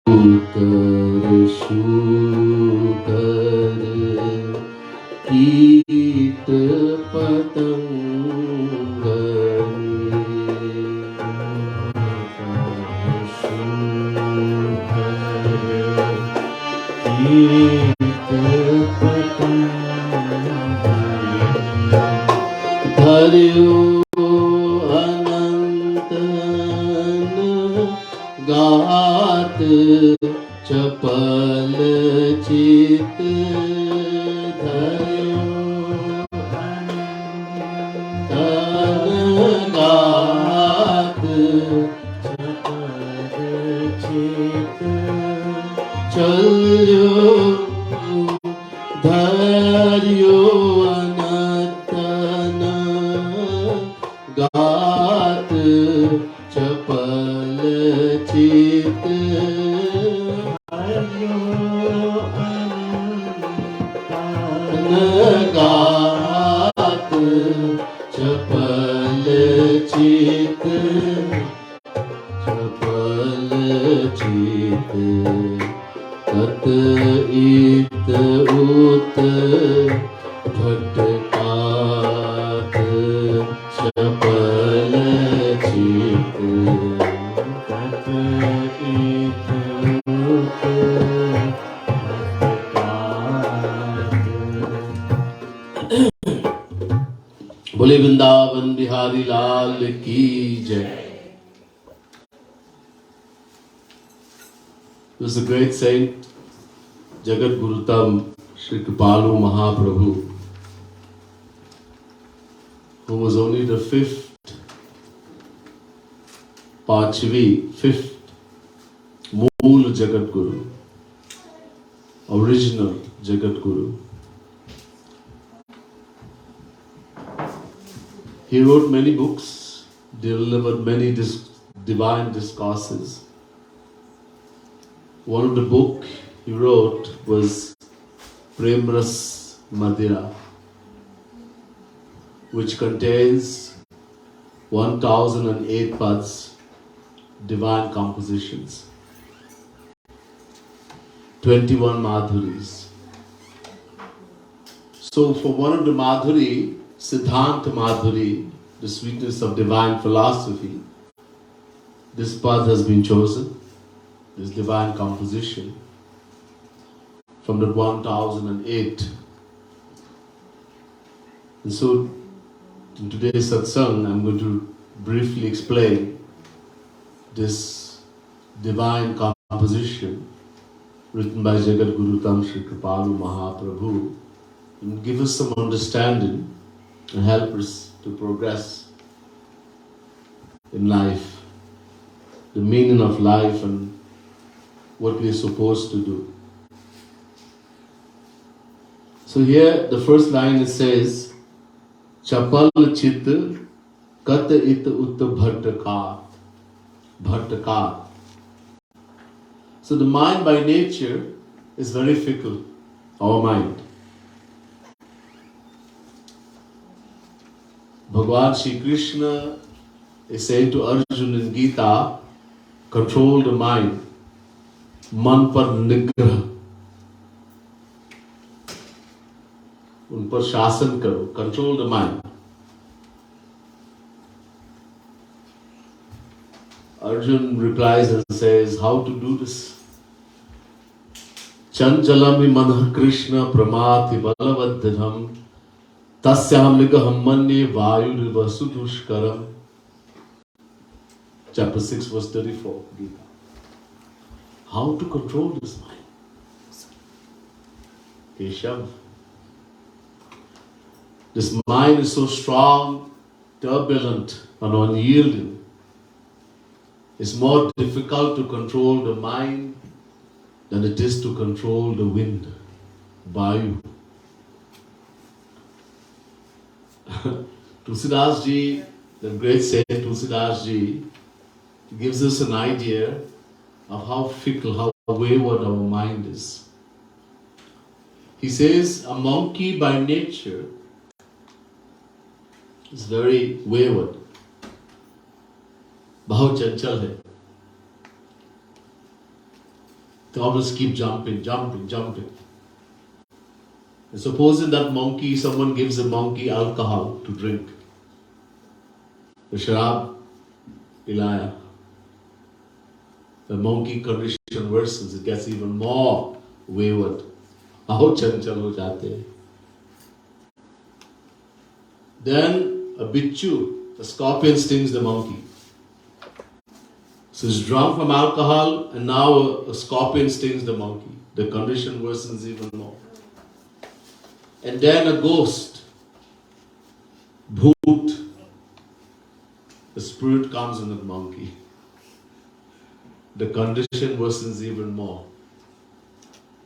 शूकर कीट पतंग धर्यो अनंत गात चपल चित धर्यो अनंत गात चपल चित चल्यो धर्यो अनतन गात चपल चित धर्यो अनतन गात चपल चित चपल चित तत इत उत भटकात चपल चित तत इत उत भटकात। बोले वृंदावन बिहारी लाल की जय। There was a great saint, Jagat Gurutam, Sri Kripalu Mahaprabhu, who was only the fifth Mool Jagat Guru, original Jagat Guru. He wrote many books, delivered many divine discourses. One of the book he wrote was Premras Madira, which contains 1008 pads, divine compositions, 21 madhuris. So for one of the madhuri, Siddhanta Madhuri, the sweetness of divine philosophy, this path has been chosen. This divine composition from the 1008. And so in today's Satsang, I'm going to briefly explain this divine composition written by Jagat Guru Tam Sri Kripalu Mahaprabhu and give us some understanding and help us to progress in life, the meaning of life and what we are supposed to do. So here the first line it says, Chapal Chit kat it ut bhatkat. So the mind by nature is very fickle, our mind. Bhagavan Shri Krishna is saying to Arjuna in Gita, control the mind. मन पर निग्रह, उन पर शासन करो, control the mind. Arjun replies and says, how to do this? Chanchalami manah Krishna pramati balavadham tasyam ligaham manye vayuriva sudushkaram. Chapter 6 verse 34, Gita. How to control this mind? Keshav. This mind is so strong, turbulent, and unyielding. It's more difficult to control the mind than it is to control the wind, Vayu. Tulsidas Ji, the great saint Tulsidas Ji, gives us an idea of how fickle, how wayward our mind is. He says a monkey by nature is very wayward. बहुत चंचल है. They always keep jumping. And supposing that monkey, someone gives a monkey alcohol to drink. The sharab ilaya. The monkey condition worsens, it gets even more wayward. How chanchal ho jate hain. Then a bichu, a scorpion stings the monkey. So he's drunk from alcohol and now a scorpion stings the monkey. The condition worsens even more. And then a ghost, bhoot, the spirit comes in the monkey. The condition worsens even more.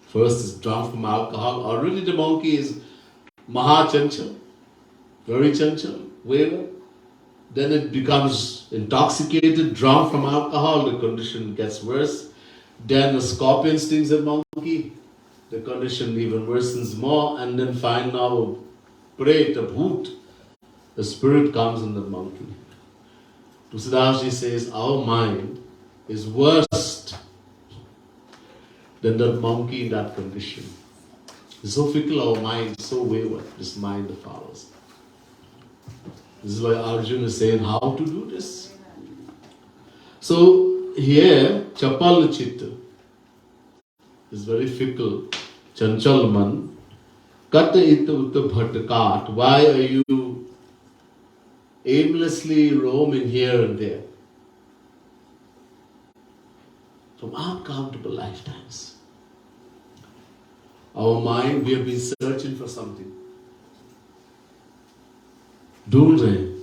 First is drunk from alcohol. Already the monkey is maha chanchal, very chanchal, wayward. Then it becomes intoxicated, drunk from alcohol, the condition gets worse. Then a scorpion stings the monkey, the condition even worsens more. And then finally now a pret, a bhoot, the spirit comes in the monkey. Tusidasji says our mind is worse than that monkey in that condition. It's so fickle, our mind, so wayward, this mind of ours. This is why Arjuna is saying how to do this. So here, Chapal Chit is very fickle. Chanchal man. Kata ita utta bhatkat. Why are you aimlessly roaming here and there? From uncountable lifetimes. Our mind, we have been searching for something. Don't they?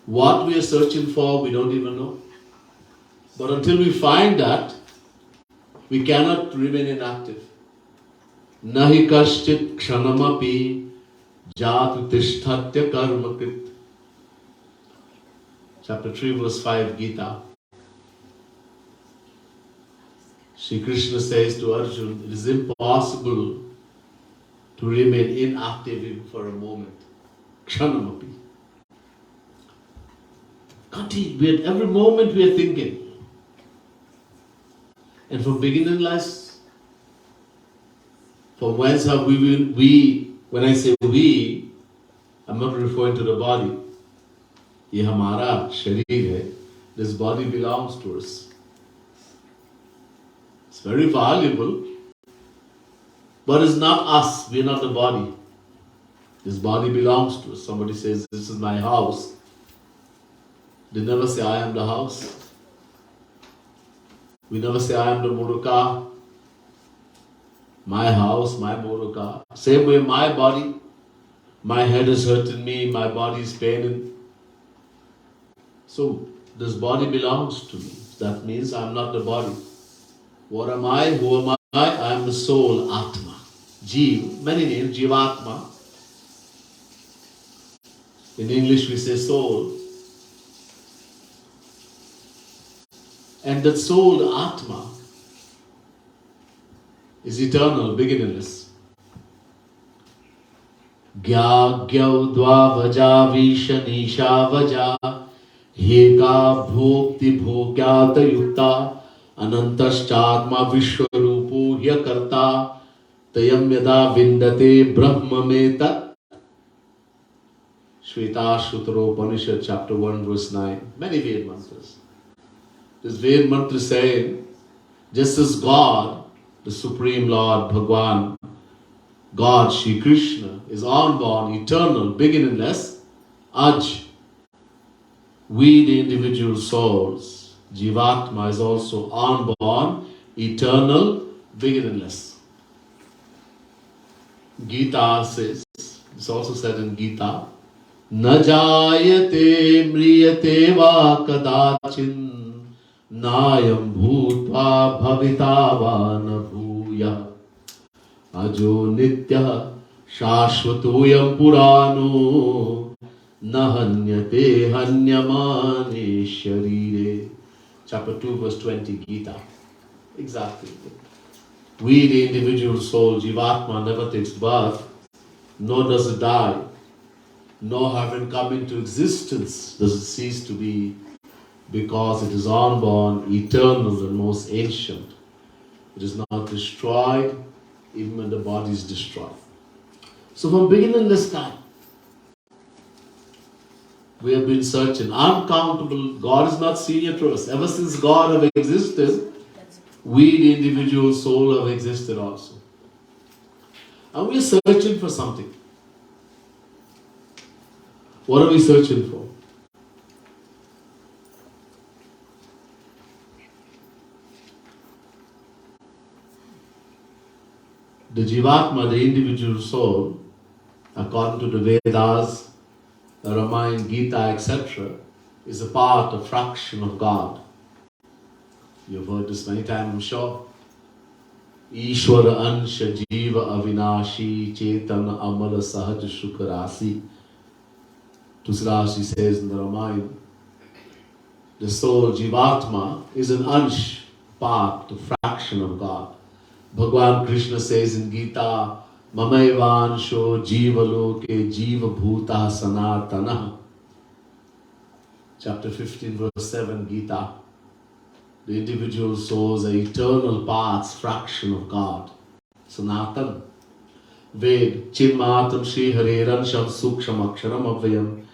What we are searching for, we don't even know. But until we find that, we cannot remain inactive. Nahi kashchit kshanamapi jatu tishthatya karmakrit. Chapter 3, verse 5, Gita. Shri Krishna says to Arjuna, it is impossible to remain inactive even for a moment. Kshanamapi. Continue. Every moment we are thinking. And from beginning life, from whence have we, when I say we, I'm not referring to the body. Ye hamara sharir hai. This body belongs to us. It's very valuable, but it's not us. We are not the body. This body belongs to us. Somebody says, this is my house. They never say, I am the house. We never say, I am the motor car. My house, my motor car. Same way, my body. My head is hurting me. My body is paining. So, this body belongs to me. That means I am not the body. What am I? Who am I? I am the soul, Atma. Jeev, many names, Jivatma. In English we say soul. And that soul, Atma, is eternal, beginningless. Gya gyau dva vaja visha nisha vaja heka bhokti bhogyata yukta anantaschatma vishwarupo hyakarta tayam yada vindate brahmameta. Shvetashvatara Upanishad, chapter 1, verse 9. Many Ved mantras. This Ved mantra is saying, just as God, the Supreme Lord, Bhagwan, God, Shri Krishna, is unborn, eternal, beginningless, Aj, we the individual souls, Jivatma, is also unborn, eternal, beginningless. Gita says, it's also said in Gita, न जायते म्रियते वा कदाचिन् नायं भूत्वा भविता वा न भूयः अजो नित्यः शाश्वतोऽयं पुराणो न हन्यते हन्यमाने शरीरे. Chapter 2, verse 20, Gita. Exactly. We, the individual soul, Jivatma, never takes birth, nor does it die. Nor having come into existence does it cease to be, because it is unborn, eternal and most ancient. It is not destroyed even when the body is destroyed. So from beginningless time, we have been searching. Uncountable. God is not senior to us. Ever since God have existed, we, the individual soul, have existed also. And we are searching for something. What are we searching for? The Jivatma, the individual soul, according to the Vedas, the Ramayana, Gita, etc., is a part, a fraction of God. You've heard this many times, I'm sure. Ishwara ansha jiva avinashi chetana amala sahaj shukarasi. Tusrasi says in the Ramayana, the soul, Jivatma, is an ansh, part, a fraction of God. Bhagwan Krishna says in Gita, Mamaivansho jivaloke jiva bhuta sanatana. Chapter 15, verse 7, Gita. The individual souls are eternal parts, fraction of God. Sanatan. Ved, Chinmatam Shri Hareran Sham Suksham Aksharam Avyam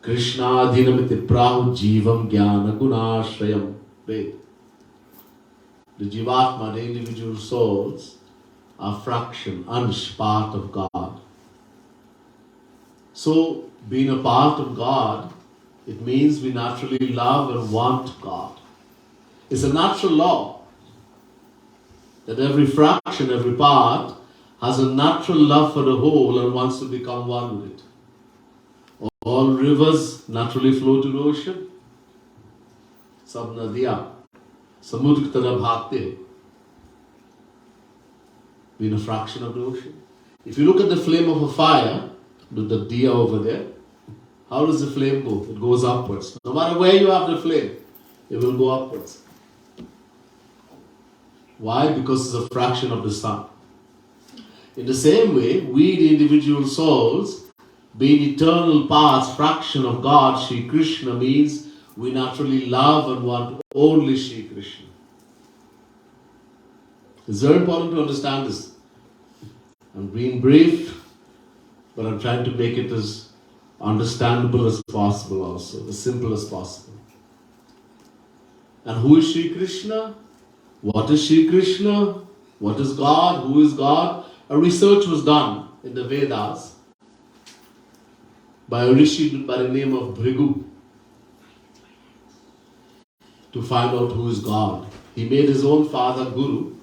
Krishna Adhinamiti Prahu Jivam Jnana Gunashrayam. Ved. The Jivatma, the individual souls, are fraction, ansh, part of God. So, being a part of God, it means we naturally love and want God. It's a natural law that every fraction, every part has a natural love for the whole and wants to become one with it. All rivers naturally flow to the ocean. Sab nadiyan samudra ki tarah bhagte hain, being a fraction of the ocean. If you look at the flame of a fire, the diya over there, how does the flame go? It goes upwards. No matter where you have the flame, it will go upwards. Why? Because it's a fraction of the sun. In the same way, we, the individual souls, being eternal parts, fraction of God, Shri Krishna, means we naturally love and want only Shri Krishna. It's very important to understand this. I'm being brief, but I'm trying to make it as understandable as possible also, as simple as possible. And who is Shri Krishna? What is Shri Krishna? What is God? Who is God? A research was done in the Vedas by a rishi by the name of Bhrigu to find out who is God. He made his own father Guru.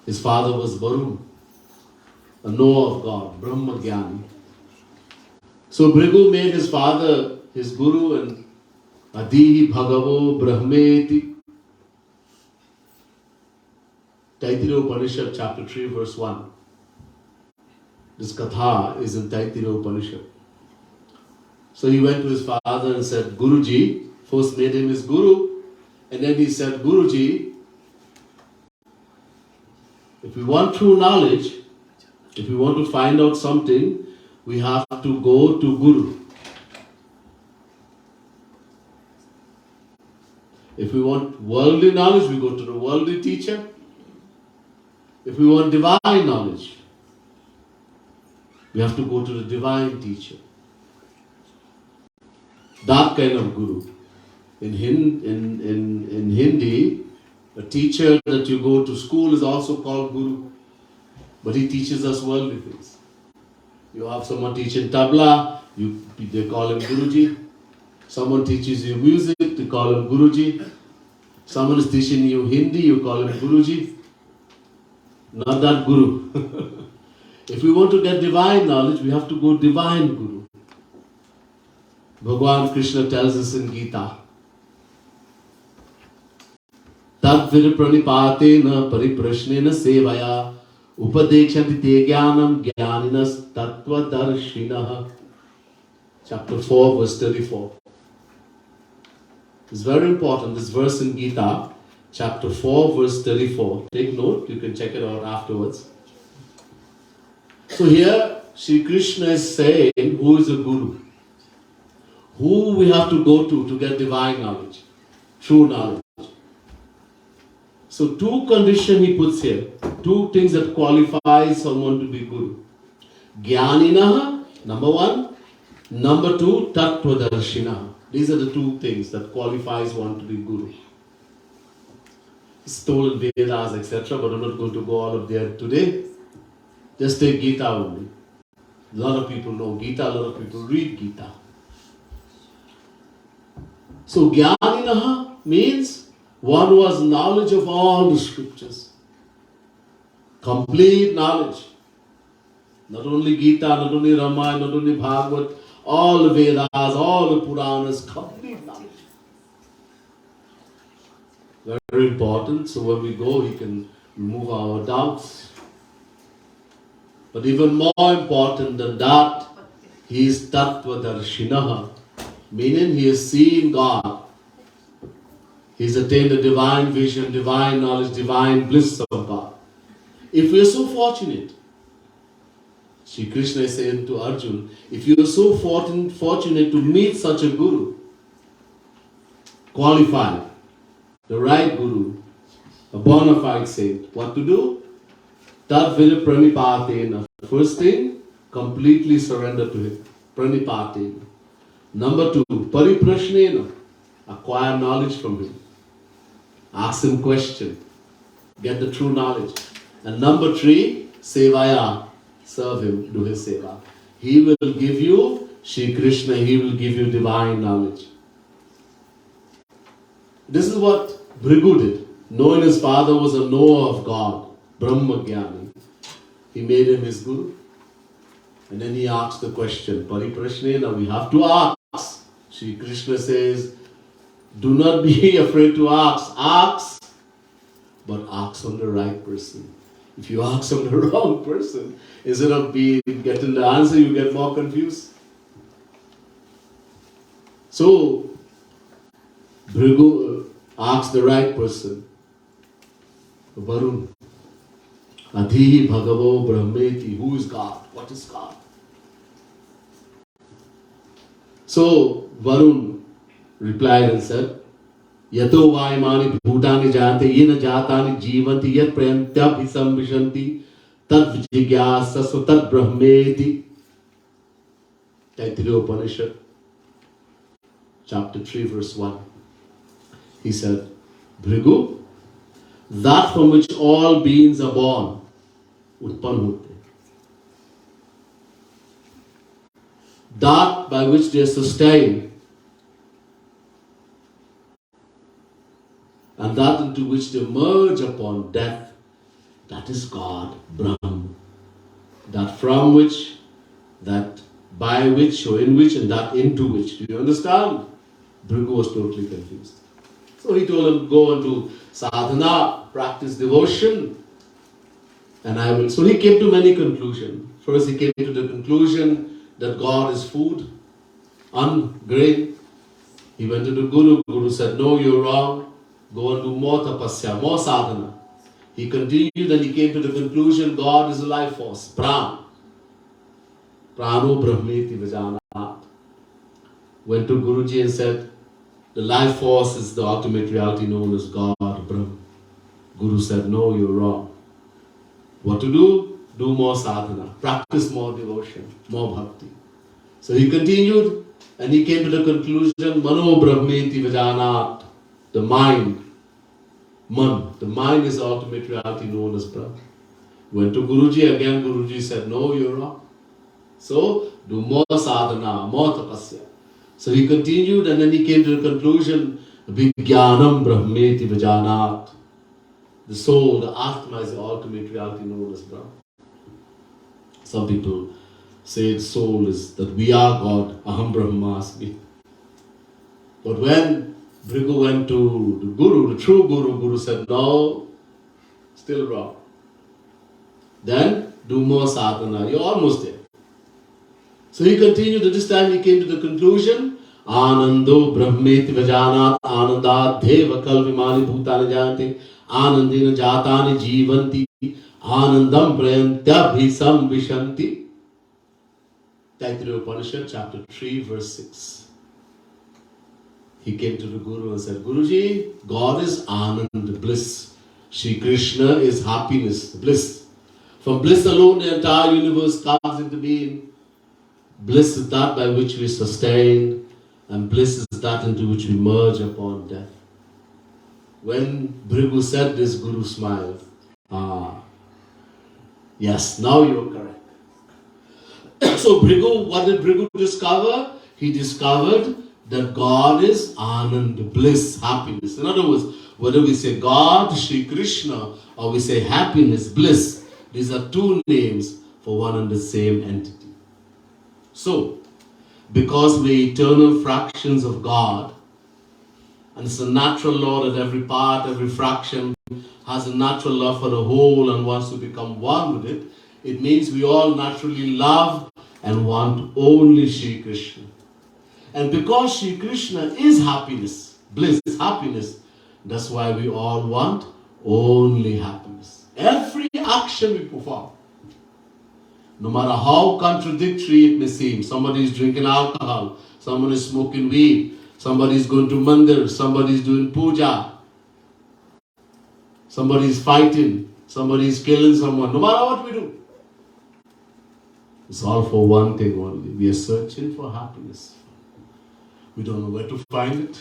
His father was Varun, a knower of God, Brahma Jnani. So Bhrigu made his father his Guru, and Adihi Bhagavo Brahmeti. Taittiriya Upanishad, chapter 3, verse 1. This katha is in Taittiriya Upanishad. So he went to his father and said, Guruji, first made him his Guru, and then he said, Guruji, if we want true knowledge, if we want to find out something, we have to go to Guru. If we want worldly knowledge, we go to the worldly teacher. If we want divine knowledge, we have to go to the divine teacher. That kind of Guru. In Hindi, a teacher that you go to school is also called Guru, but he teaches us worldly things. You have someone teaching tabla, they call him Guruji. Someone teaches you music, they call him Guruji. Someone is teaching you Hindi, you call him Guruji. Not that Guru. If we want to get divine knowledge, we have to go divine Guru. Bhagwan Krishna tells us in Gita, Tad virpranipatena pariprashnena sevaya upadekshati te jnanam jnaninas tattva darshinaha. Chapter 4, verse 34. It's very important, this verse in Gita, chapter 4, verse 34. Take note, you can check it out afterwards. So here, Sri Krishna is saying, who is a Guru? Who we have to go to get divine knowledge, true knowledge. So two conditions he puts here. Two things that qualify someone to be Guru. Jnaninaha, number one. Number two, Tattvadarshinaha. These are the two things that qualifies one to be Guru. It's told in Vedas, etc., but I'm not going to go all of there today. Just take Gita only. A lot of people know Gita, a lot of people read Gita. So Jnaninaha means one who has knowledge of all the scriptures. Complete knowledge. Not only Gita, not only Ramayana, not only Bhagavad, all the Vedas, all the Puranas, complete knowledge. Very important. So when we go, he can remove our doubts. But even more important than that, he is Tattvadarshinaha, meaning he has seen God. He has attained a divine vision, divine knowledge, divine bliss of God. If we are so fortunate, Sri Krishna is saying to Arjuna, if you are so fortunate to meet such a Guru, qualified, the right Guru, a bona fide saint, what to do? Tad pranipatena. First thing, completely surrender to him. Pranipatena. Number two, pariprashnena. Acquire knowledge from him. Ask him question. Get the true knowledge. And number three, sevaya. Serve him, do his seva. He will give you, Shri Krishna, he will give you divine knowledge. This is what Bhrigu did. Knowing his father was a knower of God, Brahmagyani. He made him his Guru. And then he asked the question, Pariprashnena, we have to ask. Shri Krishna says, do not be afraid to ask. Ask, but ask on the right person. If you ask on the wrong person, instead of getting the answer, you get more confused. So, Bhrigu asked the right person. Varun. Adhi Bhagavo Brahmeti. Who is God? What is God? So, Varun replied and said, Yato vaimani bhutani jante yena jatani jivanti yat prayantyabhisam vishanti tad vijigyasasu tad brahmeti. Taittiriya Upanishad, chapter 3, verse 1. He said, Bhrigu, that from which all beings are born, utpan hote. That by which they are sustained, and that into which they merge upon death, that is God, Brahm. That from which, that by which, or in which, and that into which. Do you understand? Bhrigu was totally confused. So he told him, go on to sadhana, practice devotion, and I will. So he came to many conclusions. First he came to the conclusion that God is food, grain. He went to the Guru. Guru said, no, you're wrong. Go and do more tapasya, more sadhana. He continued and he came to the conclusion God is a life force, Pran. Prano Brahmeti Vajanat. Went to Guruji and said, the life force is the ultimate reality known as God, Brahm. Guru said, no, you're wrong. What to do? Do more sadhana. Practice more devotion, more bhakti. So he continued and he came to the conclusion, Mano Brahmeti Vajanat. The mind, Man, the mind is the ultimate reality known as Brahma. Went to Guruji, again Guruji said, no, you're wrong. So, do more sadhana, more tapasya. So he continued and then he came to the conclusion, Vijnanam Brahmeti Vajanat. The soul, the Atma is the ultimate reality known as Brahma. Some people say the soul is that we are God, Aham Brahmasmi. But when Bhrigu went to the Guru, the true Guru, Guru said, no, still wrong. Then do more sadhana, you're almost there. So he continued, at this time he came to the conclusion, Anando Brahmeti Vajanat Anandat Deva Kalvimani Bhutani Jante Anandina Jatani Jivanti Anandam Prayantyabhisam Vishanti. Taittiriya Upanishad, chapter 3, verse 6. He came to the Guru and said, Guruji, God is Anand, bliss. Shri Krishna is happiness, bliss. From bliss alone the entire universe comes into being. Bliss is that by which we sustain, and bliss is that into which we merge upon death. When Bhrigu said this, Guru smiled. Yes, now you're correct. So Bhrigu, what did Bhrigu discover? He discovered that God is Anand, bliss, happiness. In other words, whether we say God, Shri Krishna, or we say happiness, bliss, these are two names for one and the same entity. So, because we're eternal fractions of God, and it's a natural law that every part, every fraction has a natural love for the whole and wants to become one with it, it means we all naturally love and want only Shri Krishna. And because Shri Krishna is happiness, bliss, happiness, that's why we all want only happiness. Every action we perform, no matter how contradictory it may seem, somebody is drinking alcohol, someone is smoking weed, somebody is going to mandir, somebody is doing puja, somebody is fighting, somebody is killing someone, no matter what we do, it's all for one thing only. We are searching for happiness. We don't know where to find it.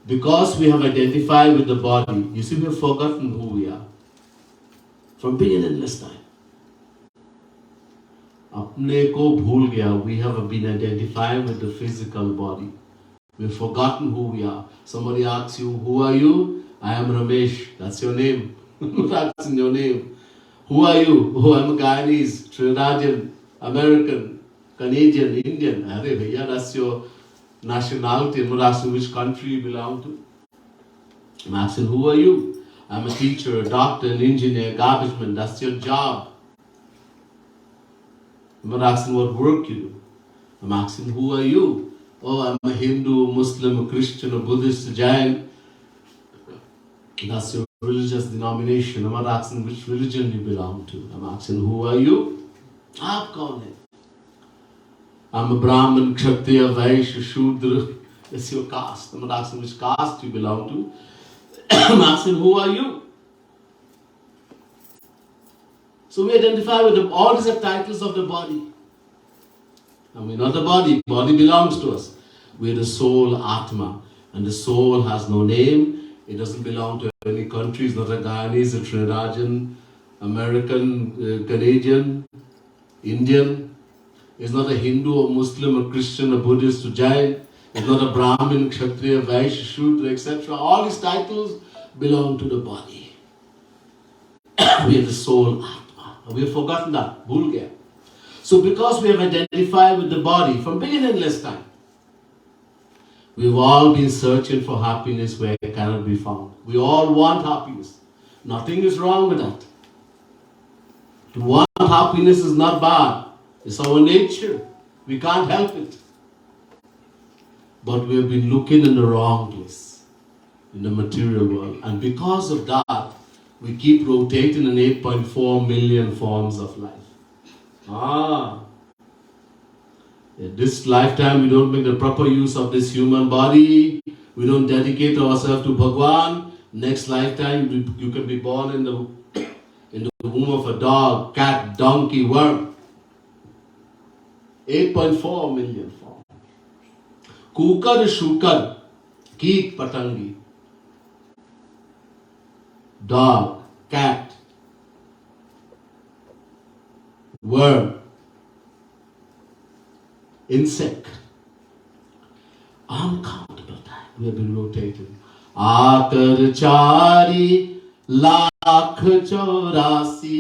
Because we have identified with the body, you see, we have forgotten who we are. From being endless time. Apne ko bhul gaya, we have been identified with the physical body. We've forgotten who we are. Somebody asks you, who are you? I am Ramesh. That's your name. That's in your name. Who are you? Oh, I'm a Guyanese, Trinidadian, American, Canadian, Indian. Arey bhaiya, that's your nationality. I'm not asking which country you belong to. I'm asking, who are you? I'm a teacher, a doctor, an engineer, garbage man. That's your job. I'm not asking what work you do. I'm asking, who are you? Oh, I'm a Hindu, a Muslim, a Christian, a Buddhist, a Jain. That's your religious denomination. I'm not asking which religion you belong to. I'm asking, who are you? Aap kaun hai? I'm a Brahmin, Kshatriya, Vaishya, Shudra. That's your caste. I'm not asking which caste you belong to. I'm asking, who are you? So we identify with them. All these are titles of the body. And we're not the body. Body belongs to us. We're the soul, Atma. And the soul has no name. It doesn't belong to any country. It's not a Guyanese, a Trinidadian, American, Canadian, Indian. It's not a Hindu or Muslim or Christian or Buddhist or Jain. It's not a Brahmin, Kshatriya, Vaishya, Shudra, etc. All these titles belong to the body. We are the soul, Atma. We have forgotten that. Bhul gaya. So because we have identified with the body from big and endless time, we've all been searching for happiness where it cannot be found. We all want happiness. Nothing is wrong with that. To want happiness is not bad. It's our nature. We can't help it. But we have been looking in the wrong place, in the material world. And because of that, we keep rotating in 8.4 million forms of life. In this lifetime, we don't make the proper use of this human body. We don't dedicate ourselves to Bhagwan. Next lifetime, you can be born in the womb of a dog, cat, donkey, worm. 8.4 million forms. Kukar, shukar, keet, patangi, dog, cat, worm, insect. Uncountable time we have been rotating. Aakar chari lakh chaurasi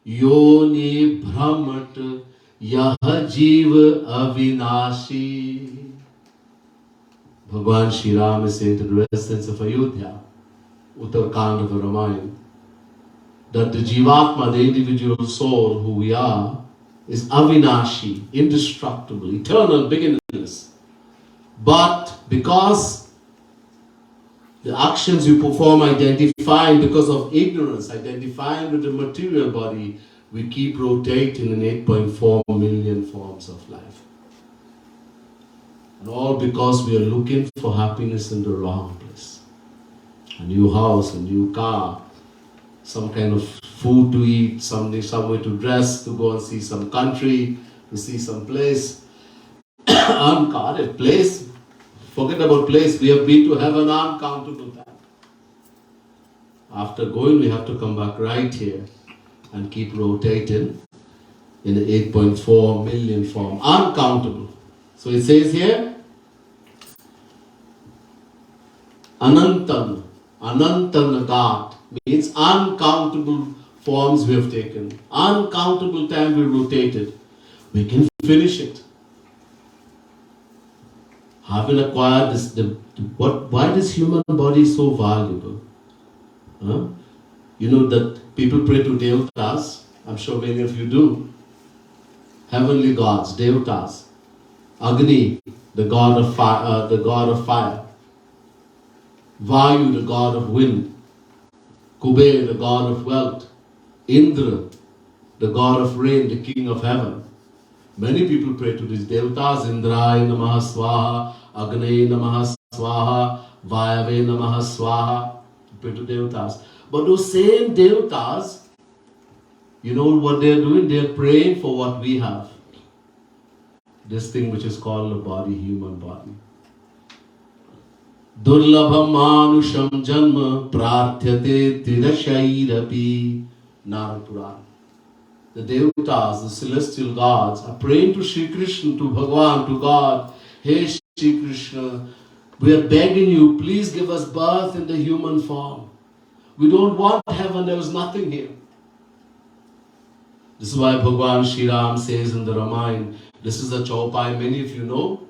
yoni brahmat yah jeev avinashi. Bhagwan Shri Ram is saying to the residents of Ayodhya, Uttarkand of the Ramayana, that the Jivatma, the individual soul who we are, is avinashi, indestructible, eternal, beginningless. But because the actions you perform identifying because of ignorance, identifying with the material body, we keep rotating in 8.4 million forms of life. And all because we are looking for happiness in the wrong place. A new house, a new car, some kind of food to eat, somewhere to dress, to go and see some country, to see some place. Uncountable place. Forget about place. We have been to heaven uncountable time. After going, we have to come back right here and keep rotating in the 8.4 million form. Uncountable. So it says here, Anantan. Anantanagat means uncountable forms we have taken. Uncountable time we rotated. We can finish it. Having acquired this, why this human body is so valuable? Huh? You know that people pray to Devatas. I'm sure many of you do. Heavenly gods, Devatas. Agni, the god of fire. Vayu, the god of wind. Kuber, the god of wealth. Indra, the god of rain, the king of heaven. Many people pray to these Devatas. Indraya Namaha Swaha, Agni Namaha Swaha, Vayave Namaha Swaha. Pray to Devatas. But those same Devatas, you know what they're doing? They're praying for what we have. This thing which is called a body, human body. Durlabham manusham janma prarthyate tirashairapi. Narad Puran. The Devatas, the celestial gods, are praying to Sri Krishna, to Bhagavan, to God. Hey Sri Krishna, we are begging you, please give us birth in the human form. We don't want heaven, there is nothing here. This is why Bhagavan Shri Ram says in the Ramayana, this is a chaupai many of you know.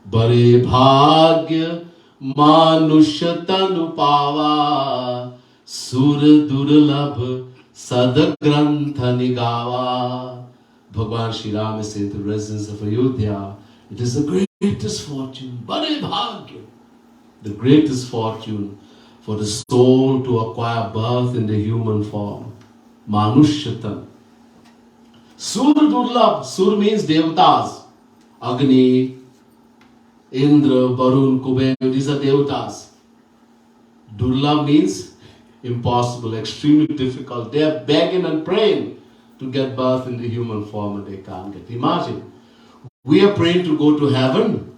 Bare bhagya manusya tanu pava sur durlabh Sadagrantha Nigava. Bhagavan Shri Ram is saying to the residents of Ayodhya, it is the greatest fortune, Bade Bhagya, the greatest fortune for the soul to acquire birth in the human form. Manushyatan. Sur Durlabh, Sur means Devatas. Agni, Indra, Varun, Kuber, these are Devatas. Durlabh means impossible, extremely difficult. They are begging and praying to get birth in the human form and they can't get. Imagine, we are praying to go to heaven,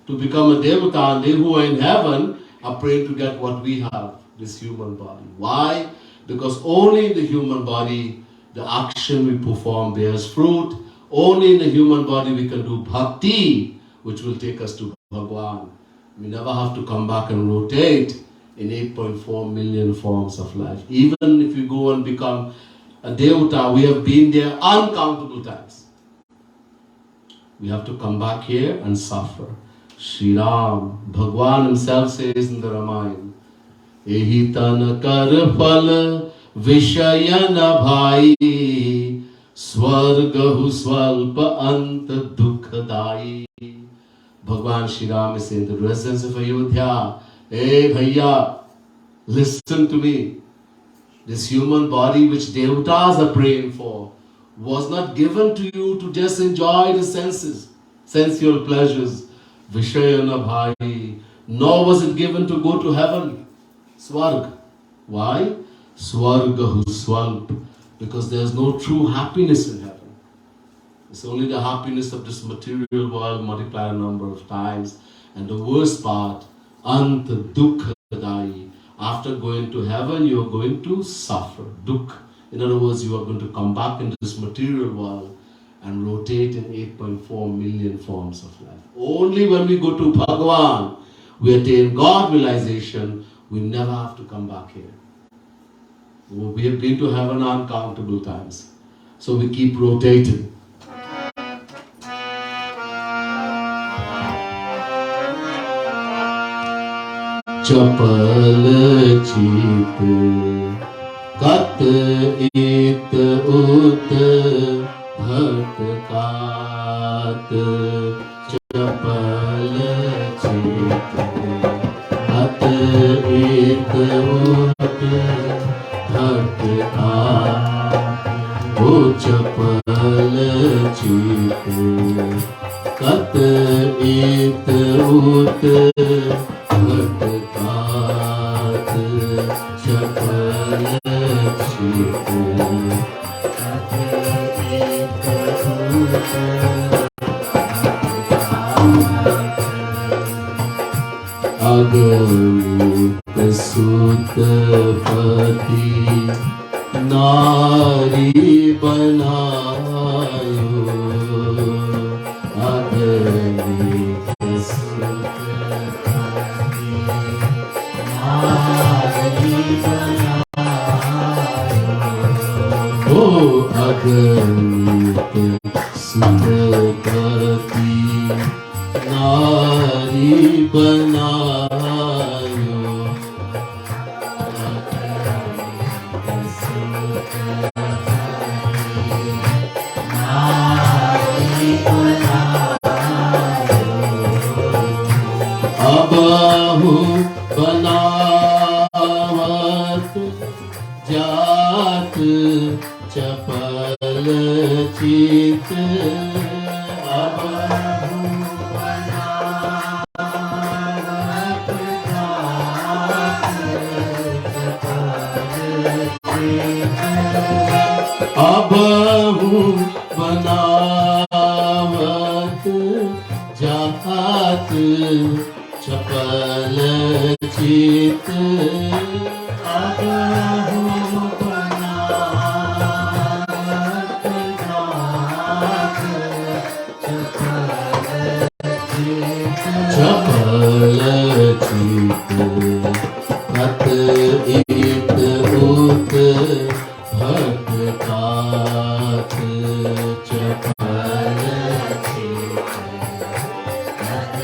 to become a Devata, and they who are in heaven are praying to get what we have, this human body. Why? Because only in the human body the action we perform bears fruit. Only in the human body we can do bhakti, which will take us to Bhagwan. We never have to come back and rotate in 8.4 million forms of life. Even if you go and become a Devata, we have been there uncountable times. We have to come back here and suffer. Shri Ram, Bhagwan himself says in the Ramayana, Ehi tan kar phal vishayana bhai swargahu swalpa ant dukhadai. Bhagwan Shri Ram is saying to the residents of Ayodhya, hey bhaiya, listen to me. This human body which Devatas are praying for was not given to you to just enjoy the senses, sensual pleasures, Vishayana bhai, nor was it given to go to heaven, Swarg. Why? Swargahu swalp, because there is no true happiness in heaven. It's only the happiness of this material world multiplied a number of times. And the worst part, ant dukkadai. After going to heaven, you are going to suffer. Dukh. In other words, you are going to come back into this material world and rotate in 8.4 million forms of life. Only when we go to Bhagavan, we attain God realization, we never have to come back here. We have been to heaven uncountable times. So we keep rotating. Chapal Chit Kat It Ut Bhatkat. Chapal Chit Kat It Ut Bhatkat. O Chapal Chit Kat It अगणित सुतपति नारी बनायो अगणित सुतपति नारी बनायो ओ अगणित सुतपति नारी बनायो अबहु बनावत जात चपल चित अबहु बनावत जात चपल चित अबहु बनावत जात चपल चित अबहु बनावत जात चपल चित अत इत उत भटकात चपल चित अत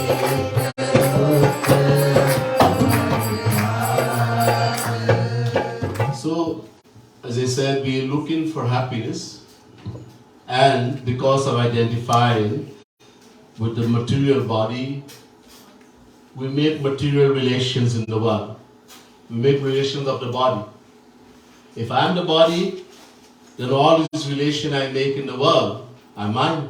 इत उत भटकात. So, as I said, we are looking for happiness, and because of identifying with the material body, we make material relations in the world. We make relations of the body. If I am the body, then all these relations I make in the world are mine.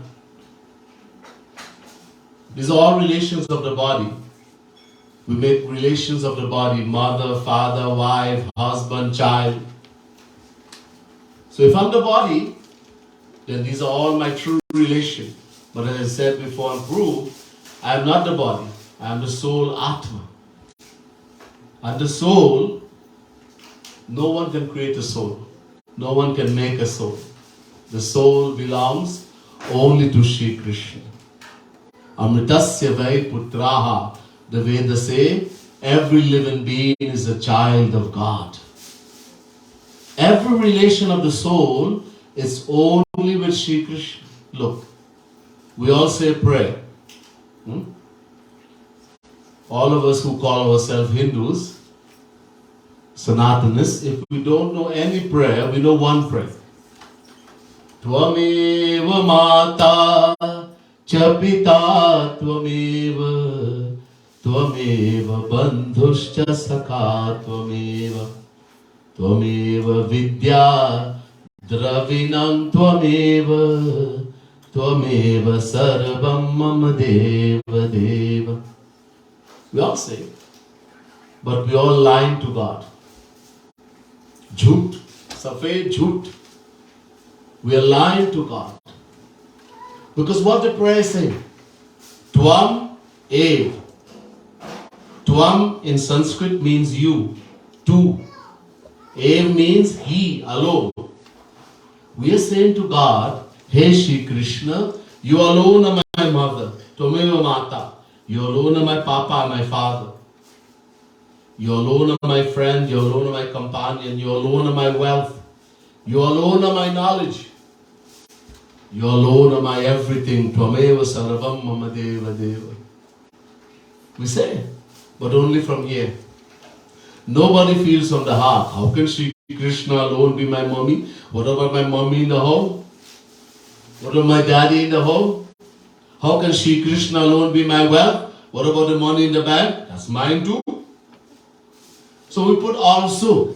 These are all relations of the body. We make relations of the body, mother, father, wife, husband, child. So if I'm the body, then these are all my true relations. But as I said before and proved, I am not the body. I am the soul Atma. And the soul, no one can create a soul. No one can make a soul. The soul belongs only to Shri Krishna. Amritasya vai putraha. The Vedas say, every living being is a child of God. Every relation of the soul is only with Shri Krishna. Look, we all say prayer. All of us who call ourselves Hindus, Sanatanists, if we don't know any prayer, we know one prayer. Tvameva mata cha pita tvameva tvameva bandhuscha sakha tvameva tvameva vidya dravinam tvameva tvameva sarvam mama deva deva. We all say, but we all lying to God. Jhoot, safed jhoot. We are lying to God. Because what the prayer is saying? Tvam ev. Tvam in Sanskrit means you, tu. Ev means he, alone. We are saying to God, Hey Shri Krishna, you alone are my mother. Tvameva mata. You alone are my papa, my father. You alone are my friend. You alone are my companion. You alone are my wealth. You alone are my knowledge. You alone are my everything. Tvameva sarvam mama deva deva. We say, but only from here. Nobody feels from the heart. How can Shri Krishna alone be my mommy? What about my mommy in the home? What about my daddy in the home? How can Shri Krishna alone be my wealth? What about the money in the bank? That's mine too. So we put also.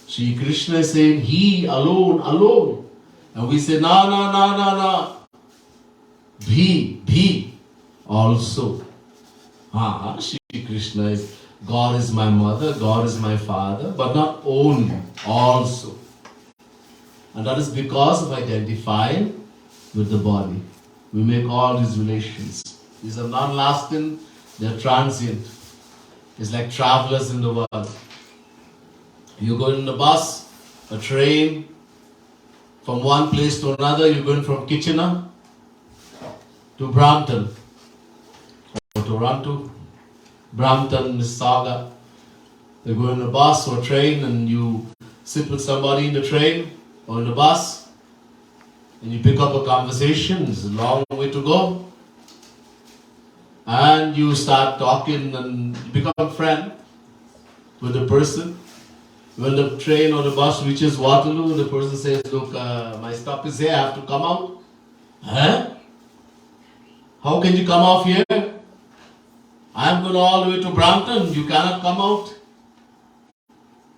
Shri Krishna is saying, he alone, alone. And we say, na. Bhi, also. Shri Krishna is, God is my mother, God is my father, but not only, also. And that is because of identifying with the body. we make all these relations. These are non-lasting, they're transient. It's like travelers in the world. You go in a bus, a train, from one place to another. You're going from Kitchener to Brampton, or Toronto, Brampton, Mississauga. You go in a bus or a train and you sit with somebody in the train or in the bus and you pick up a conversation. It's a long way to go. And you start talking and you become a friend with the person. When the train or the bus reaches Waterloo, the person says, look, my stop is here, I have to come out. Huh? How can you come off here? I am going all the way to Brampton, you cannot come out.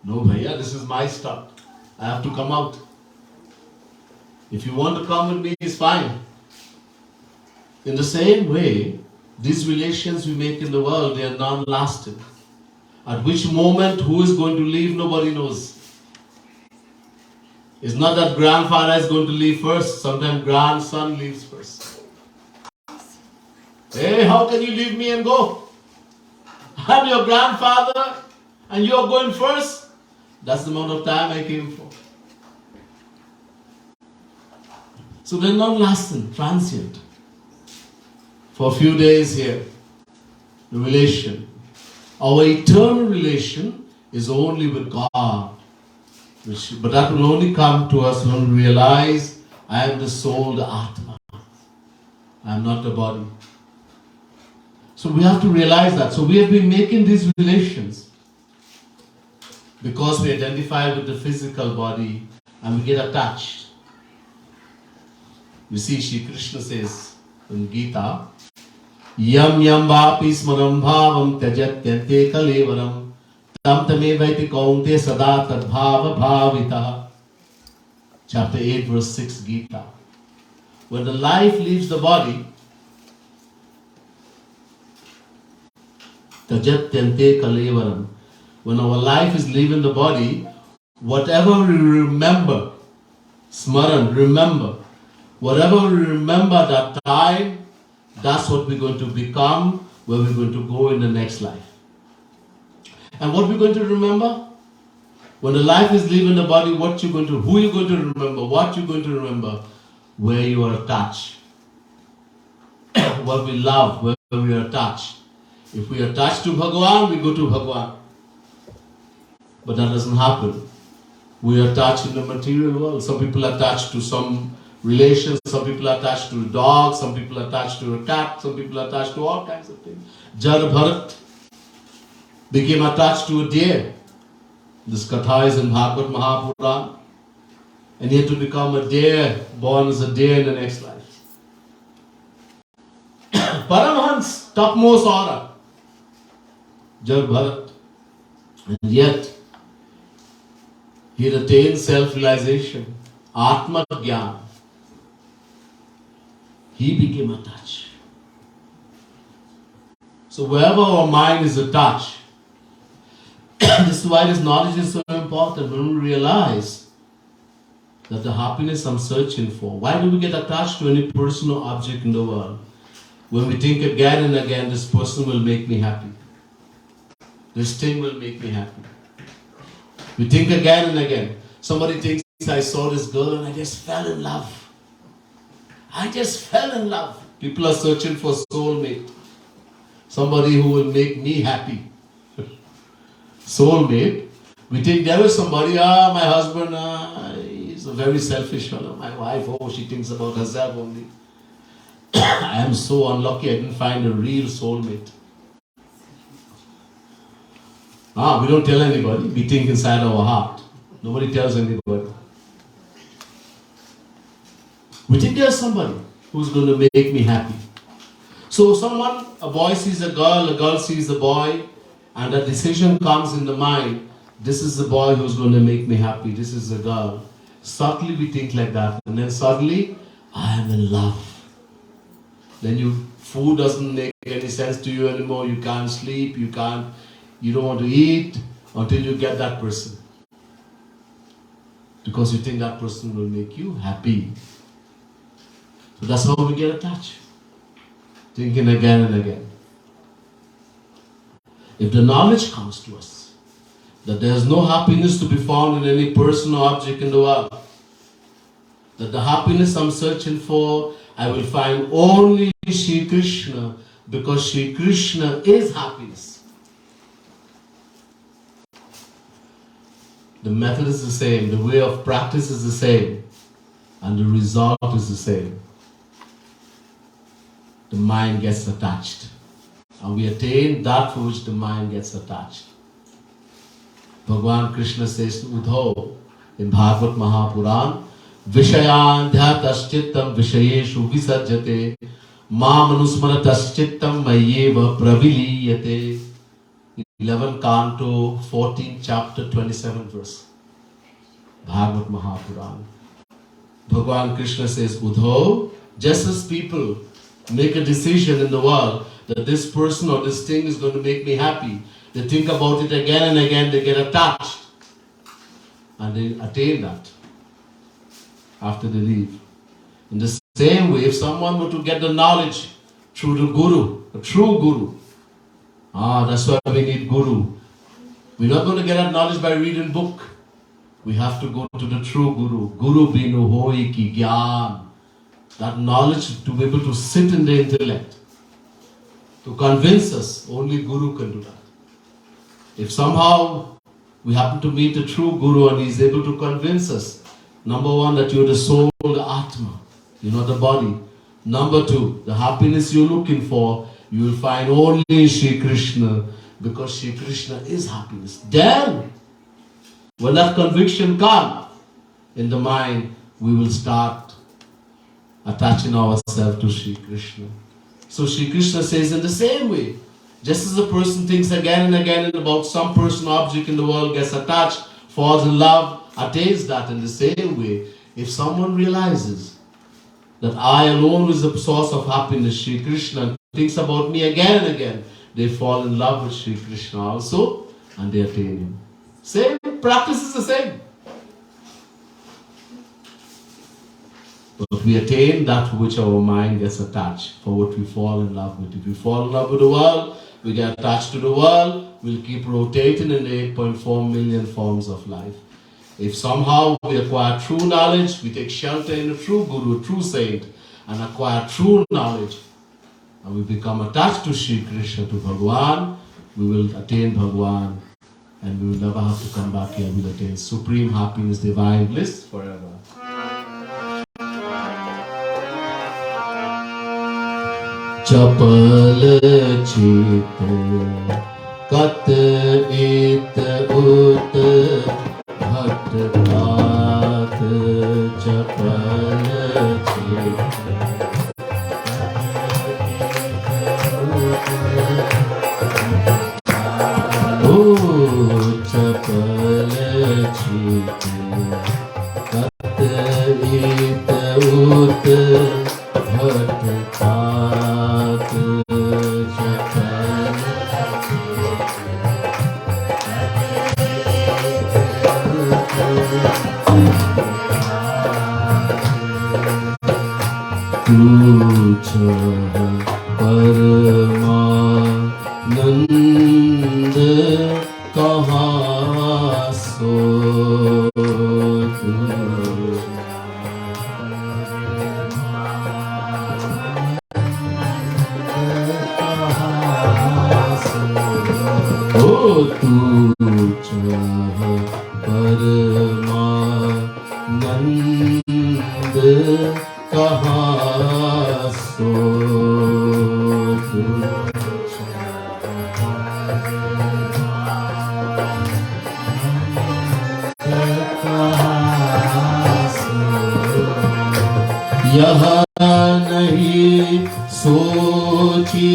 No, bhaiya, this is my stop. I have to come out. If you want to come with me, it's fine. In the same way, these relations we make in the world, they are non-lasting. At which moment, who is going to leave, nobody knows. It's not that grandfather is going to leave first. Sometimes grandson leaves first. Hey, how can you leave me and go? I'm your grandfather and you're going first. That's the amount of time I came for. So they're non-lasting, transient. For a few days here, the relation. Our eternal relation is only with God. But that will only come to us when we realize I am the soul, the Atma. I am not the body. So we have to realize that. So we have been making these relations because we identify with the physical body and we get attached. You see, Shri Krishna says in Gita, Yam yam vapi smaram bhavam tyajatyante kalevaram tam tamevaiti kaunte sada tad bhava bhavita. Chapter 8 verse 6 Gita. When the life leaves the body, tyajatyante kalevaram. When our life is leaving the body, whatever we remember, smaran, remember, whatever we remember that time, that's what we're going to become, where we're going to go in the next life. And what we're going to remember? When the life is leaving the body, what you're going to, who you're going to remember, what you're going to remember, where you are attached. What we love, where we are attached. If we are attached to Bhagavan, we go to Bhagavan. But that doesn't happen. We are attached in the material world. Some people are attached to some relations, some people are attached to a dog, some people are attached to a cat, some people are attached to all kinds of things. Jar Bharat became attached to a deer. This katha is in Bhatkat Mahapuran. And he had to become a deer, born as a deer in the next life. Paramhans, topmost order. Jar Bharat. And yet, he had attained self-realization, Atma Gyan. He became attached. So wherever our mind is attached, this is why this knowledge is so important. When we realize that the happiness I'm searching for, why do we get attached to any person or object in the world? When we think again and again, this person will make me happy. This thing will make me happy. We think again and again. Somebody thinks, I saw this girl and I just fell in love. I just fell in love. People are searching for soulmate. Somebody who will make me happy. Soulmate. We think there is somebody, my husband, he's a very selfish fellow. My wife, she thinks about herself only. I am so unlucky I didn't find a real soulmate. We don't tell anybody. We think inside our heart. Nobody tells anybody. We think there's somebody who's going to make me happy. So a boy sees a girl sees a boy, and a decision comes in the mind, this is the boy who's going to make me happy, this is the girl. Subtly we think like that, and then suddenly, I am in love. Then food doesn't make any sense to you anymore, you can't sleep, you don't want to eat until you get that person. Because you think that person will make you happy. So that's how we get attached. Thinking again and again. If the knowledge comes to us that there is no happiness to be found in any person or object in the world, that the happiness I'm searching for, I will find only Shri Krishna, because Shri Krishna is happiness. The method is the same, the way of practice is the same, and the result is the same. The mind gets attached. And we attain that for which the mind gets attached. Bhagavan Krishna says to Uddhava in Bhagavad Mahapuran, Vishayan dhyataschitam vishayeshu visarjate mam anusmarataschitam mayeva praviliyate. 11 Canto, 14 chapter, 27 verse. Bhagavad Mahapuran. Bhagavan Krishna says, Uddhava, just as people make a decision in the world that this person or this thing is going to make me happy, they think about it again and again, they get attached. And they attain that after they leave. In the same way, if someone were to get the knowledge through the Guru, a true Guru, that's why we need Guru. We're not going to get that knowledge by reading book. We have to go to the true Guru. Guru binu hoi ki gyan. That knowledge to be able to sit in the intellect, to convince us, only Guru can do that. If somehow we happen to meet the true Guru and he is able to convince us, number one, that you're the soul, the Atma, you're not the body. Number two, the happiness you're looking for, you will find only Shri Krishna, because Shri Krishna is happiness. Then, when that conviction comes in the mind, we will start attaching ourselves to Shri Krishna. So Shri Krishna says in the same way, just as a person thinks again and again about some person or object in the world, gets attached, falls in love, attains that, in the same way, if someone realizes that I alone is the source of happiness, Shri Krishna, thinks about me again and again, they fall in love with Shri Krishna also, and they attain him. Same practice is the same. But we attain that for which our mind gets attached, for what we fall in love with. If we fall in love with the world, we get attached to the world, we'll keep rotating in the 8.4 million forms of life. If somehow we acquire true knowledge, we take shelter in a true Guru, a true saint, and acquire true knowledge, and we become attached to Shri Krishna, to Bhagavan, we will attain Bhagavan, and we will never have to come back here. We will attain supreme happiness, divine bliss forever. Chapal Chit kat it ut Bhatkat. Chapal Chit Chapal Chit kat it ut Bhatkat. परमानंद कहाँ सो तू चाह परमानंद कहाँ सो यह नहीं सोची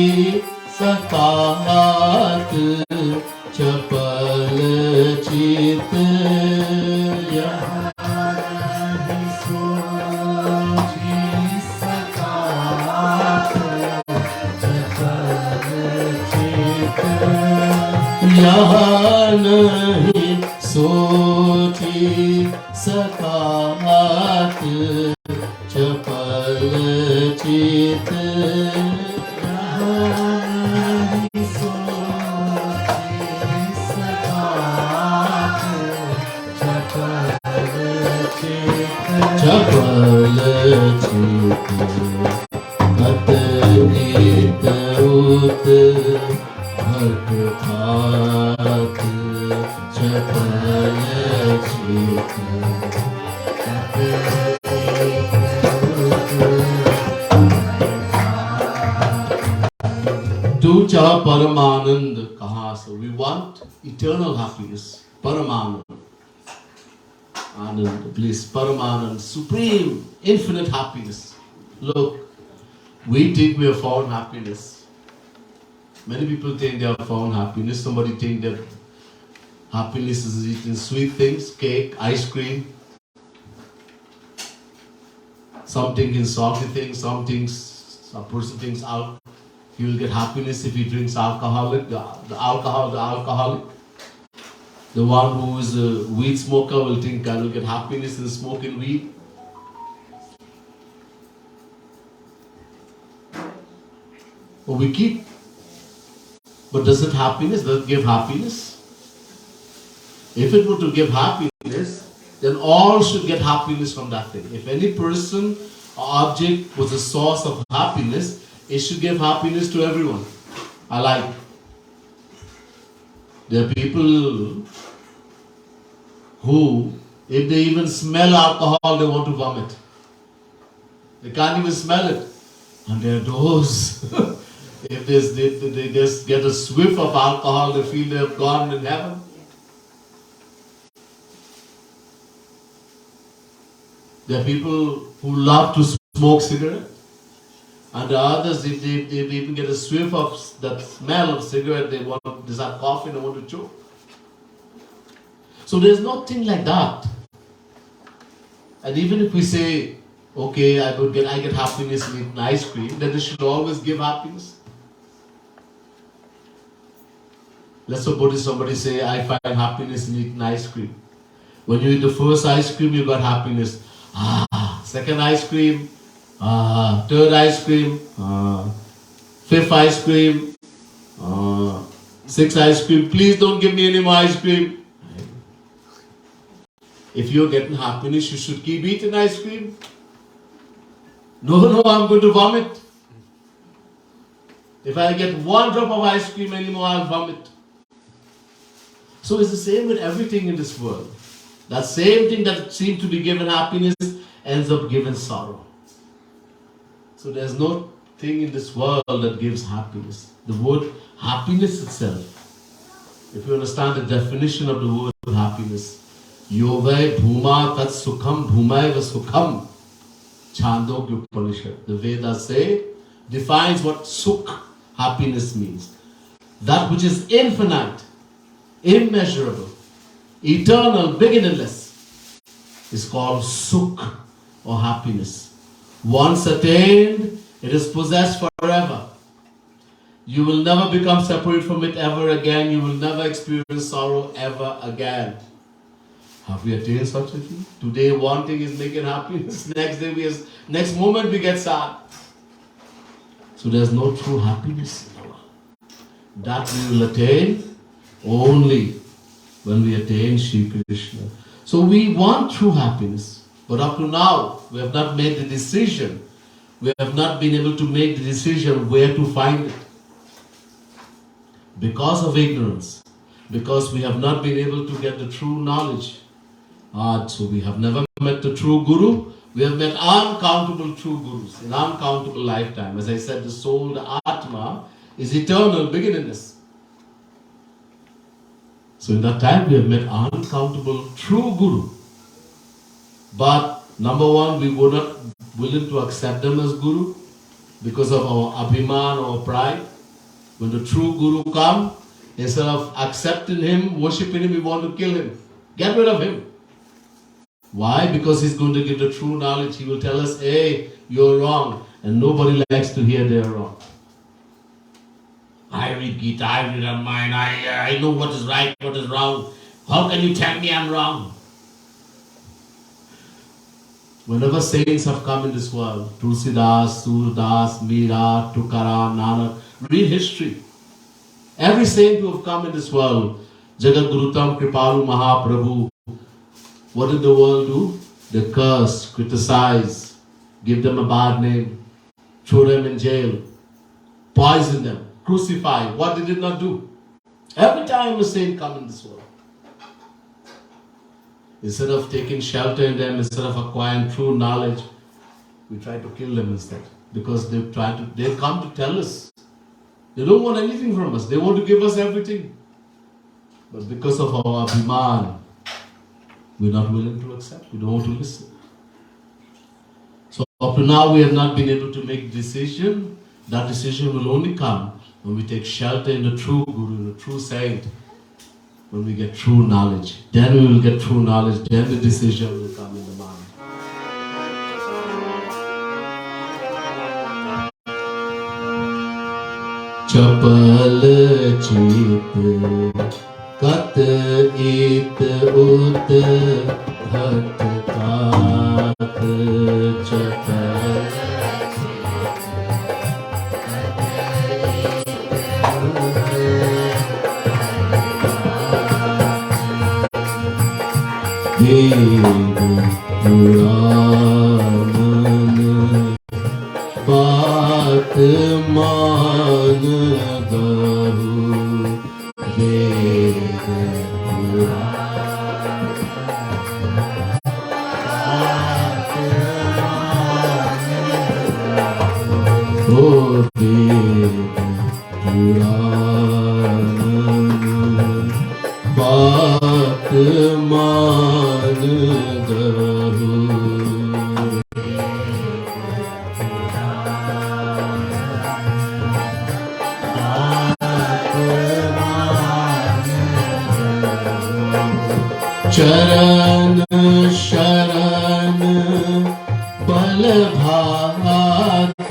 सकात चपल चित यह नहीं सोची सकात चपल चित यह नहीं सोची सकात चपल Bhatkat, Chapal Chit. Tu cha Paramanand kaha. So we want eternal happiness. Paramanand. Anand, bliss, Paramanand, supreme, infinite happiness. Look, we think we have found happiness. Many people think they have found happiness. Somebody think that happiness is eating sweet things, cake, ice cream. Some think in salty things, some person thinks he will get happiness if he drinks alcoholic, the alcoholic. The one who is a weed smoker will think I will get happiness in smoking weed. But we keep. But does it happiness? Does it give happiness? If it were to give happiness, then all should get happiness from that thing. If any person or object was a source of happiness, it should give happiness to everyone. There are people who, if they even smell alcohol, they want to vomit. They can't even smell it. And there are those, if they just get a whiff of alcohol, they feel they have gone in heaven. There are people who love to smoke cigarette. And the others, if they even get a whiff of that smell of cigarette, they start coughing, they want to choke. So there's nothing like that. And even if we say, okay, I get happiness in eating ice cream, then it should always give happiness. Let's suppose somebody say, I find happiness in eating ice cream. When you eat the first ice cream, you got happiness. Second ice cream, third ice cream, fifth ice cream, sixth ice cream. Please don't give me any more ice cream. If you're getting happiness, you should keep eating ice cream. No, I'm going to vomit. If I get one drop of ice cream anymore, I'll vomit. So it's the same with everything in this world. That same thing that seems to be given happiness ends up giving sorrow. So there's no thing in this world that gives happiness. The word happiness itself, if you understand the definition of the word happiness, Yovai Bhuma Tat Sukham Bhumaiva Sukham, Chandogya Upanishad. The Vedas defines what Sukh, happiness, means. That which is infinite, immeasurable, eternal, beginningless, is called Sukh or happiness. Once attained, it is possessed forever. You will never become separate from it ever again. You will never experience sorrow ever again. Have we attained such a thing? Today one thing is making happiness, next moment we get sad. So there's no true happiness in our life. That we will attain only when we attain Shri Krishna. So we want true happiness. But up to now, we have not made the decision. We have not been able to make the decision where to find it. Because of ignorance. Because we have not been able to get the true knowledge. So we have never met the true Guru. We have met uncountable true Gurus in uncountable lifetime. As I said, the soul, the Atma, is eternal, beginningless. So in that time, we have met uncountable true Guru. But number one, we were not willing to accept them as Guru because of our abhiman or pride. When the true Guru comes, instead of accepting him, worshipping him, we want to kill him. Get rid of him. Why? Because he's going to give the true knowledge. He will tell us, hey, you're wrong. And nobody likes to hear they're wrong. I read Gita, I read Ramayana, I know what is right, what is wrong. How can you tell me I'm wrong? Whenever saints have come in this world, Tulsidas, Surdas, Meera, Tukaram, Nanak, read history. Every saint who have come in this world, Jagat Gurutam, Kripalu, Mahaprabhu, what did the world do? They curse, criticize, give them a bad name, throw them in jail, poison them. crucify. What they did not do. Every time a saint comes in this world, instead of taking shelter in them, instead of acquiring true knowledge, we try to kill them instead. Because they come to tell us. They don't want anything from us. They want to give us everything. But because of our abhiman, we're not willing to accept. We don't want to listen. So up to now, we have not been able to make decision. That decision will only come when we take shelter in the true Guru, the true saint, when we get true knowledge. Then we will get true knowledge. Then the decision will come in the mind. Chapal Chit Kat it ut Bhatkat Chapal Ved Puran Baat मान गहु Ved Puran बात मान गहु चरण शरण बल भात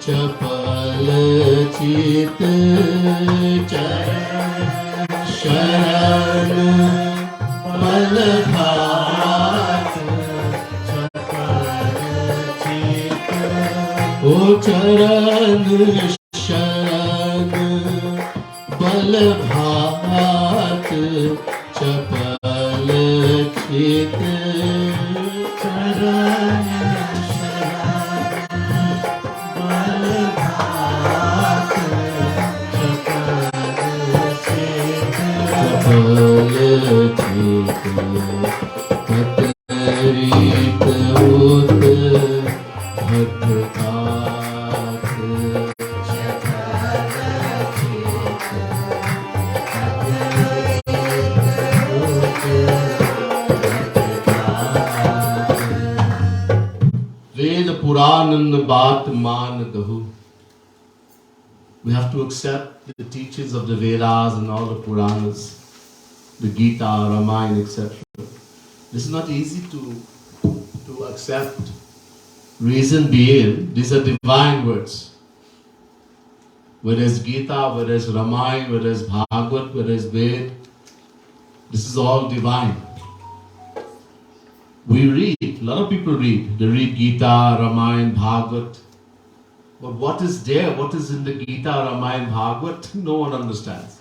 चपल चित चरण शरण बल भात चपल चित ओ चरण शरण बल भात चपल चित चरण शरण बल भात चपल चित पतरीत उत भटकात Ved Puran Baat Man Gahu. We have to accept the teachings of the Vedas and all the Puranas, the Gita, Ramayana, etc. This is not easy to accept. Reason being, these are divine words. Whether it's Gita, whether it's Ramayana, whether it's Bhagavad, whether it's Ved, this is all divine. We read, a lot of people read. They read Gita, Ramayana, Bhagavad. But what is there, what is in the Gita, Ramayana, Bhagavad, no one understands.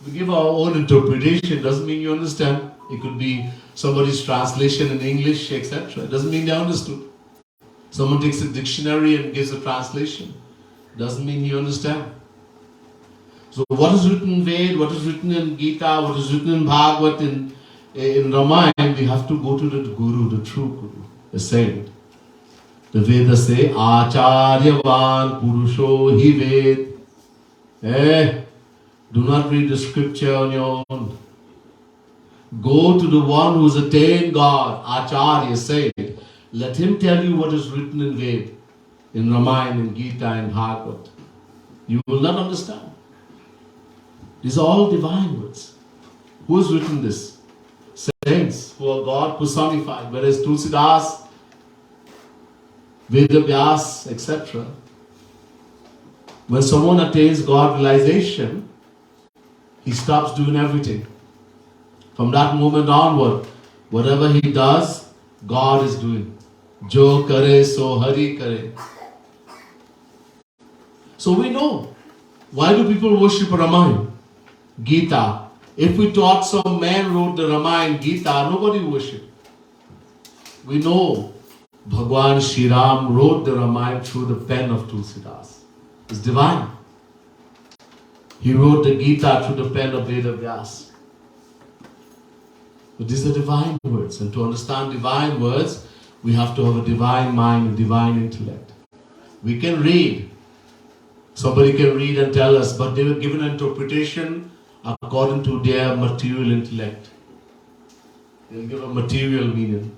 We give our own interpretation, doesn't mean you understand. It could be somebody's translation in English, etc. It doesn't mean they understood. Someone takes a dictionary and gives a translation. Doesn't mean you understand. So what is written in Ved, what is written in Gita, what is written in Bhagavad, in Ramayana, we have to go to the Guru, the true Guru, the saint. The Vedas say, Acharyavan Purusho hi Ved. Do not read the scripture on your own. Go to the one who has attained God, Acharya, saint. Let him tell you what is written in Ved, in Ramayana, in Gita, in Bhagavad. You will not understand. These are all divine words. Who has written this? Saints who are God personified, whether it's Tulsidas, Vedavyas, etc. When someone attains God realization, he stops doing everything. From that moment onward, whatever he does, God is doing. Jo kare so hari kare. So we know. Why do people worship Ramayana, Gita? If we thought some man wrote the Ramayana, Gita, nobody would worship. We know Bhagwan Shri Ram wrote the Ramayana through the pen of Tulsidas. It's divine. He wrote the Gita through the pen of Vyakhya. But these are divine words, and to understand divine words, we have to have a divine mind, a divine intellect. We can read. Somebody can read and tell us, but they were given an interpretation according to their material intellect. They'll give a material meaning.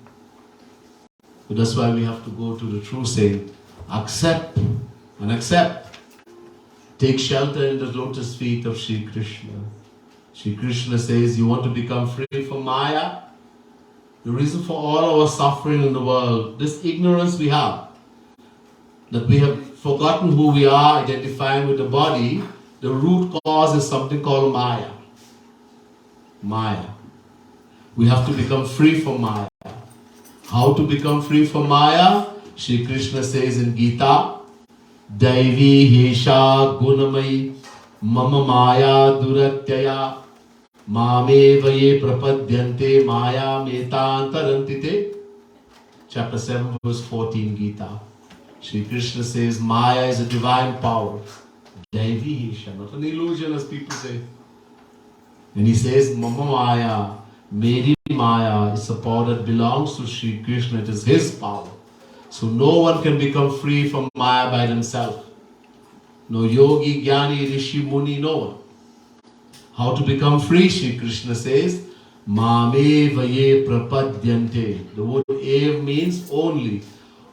So that's why we have to go to the true saying, accept and accept. Take shelter in the lotus feet of Sri Krishna. Sri Krishna says, you want to become free from Maya? The reason for all our suffering in the world, this ignorance we have, that we have forgotten who we are, identifying with the body, the root cause is something called Maya. Maya. We have to become free from Maya. How to become free from Maya? Shri Krishna says in Gita, Daivi Hesha Gunamai Mama Maya Duratyaya Mame Vaye Prapadyante Maya Metantarantite. Chapter 7 verse 14 Gita. Shri Krishna says Maya is a divine power. Daivi Hesha, not an illusion as people say. And he says Mama Maya, Meri Maya is a power that belongs to Shri Krishna. It is his power. So no one can become free from Maya by themselves. No yogi, jnani, rishi, muni, no one. How to become free? Shri Krishna says, Mame vaye prapadyante. The word ev means only.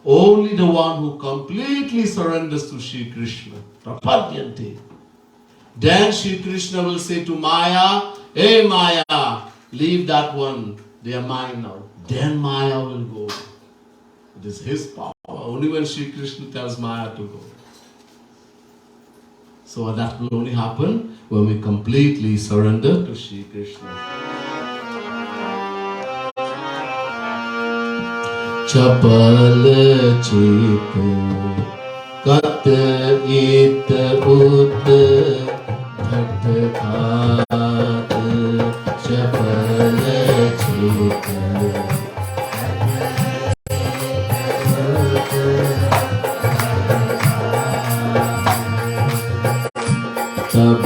Only the one who completely surrenders to Shri Krishna. Prapadyante. Then Shri Krishna will say to Maya, hey Maya, leave that one. They are mine now. Then Maya will go. It is his power. Only when Shri Krishna tells Maya to go. So that will only happen when we completely surrender to Shri Krishna. Chapal Chit Kat It Ut Bhatkat Chapal Chit Tab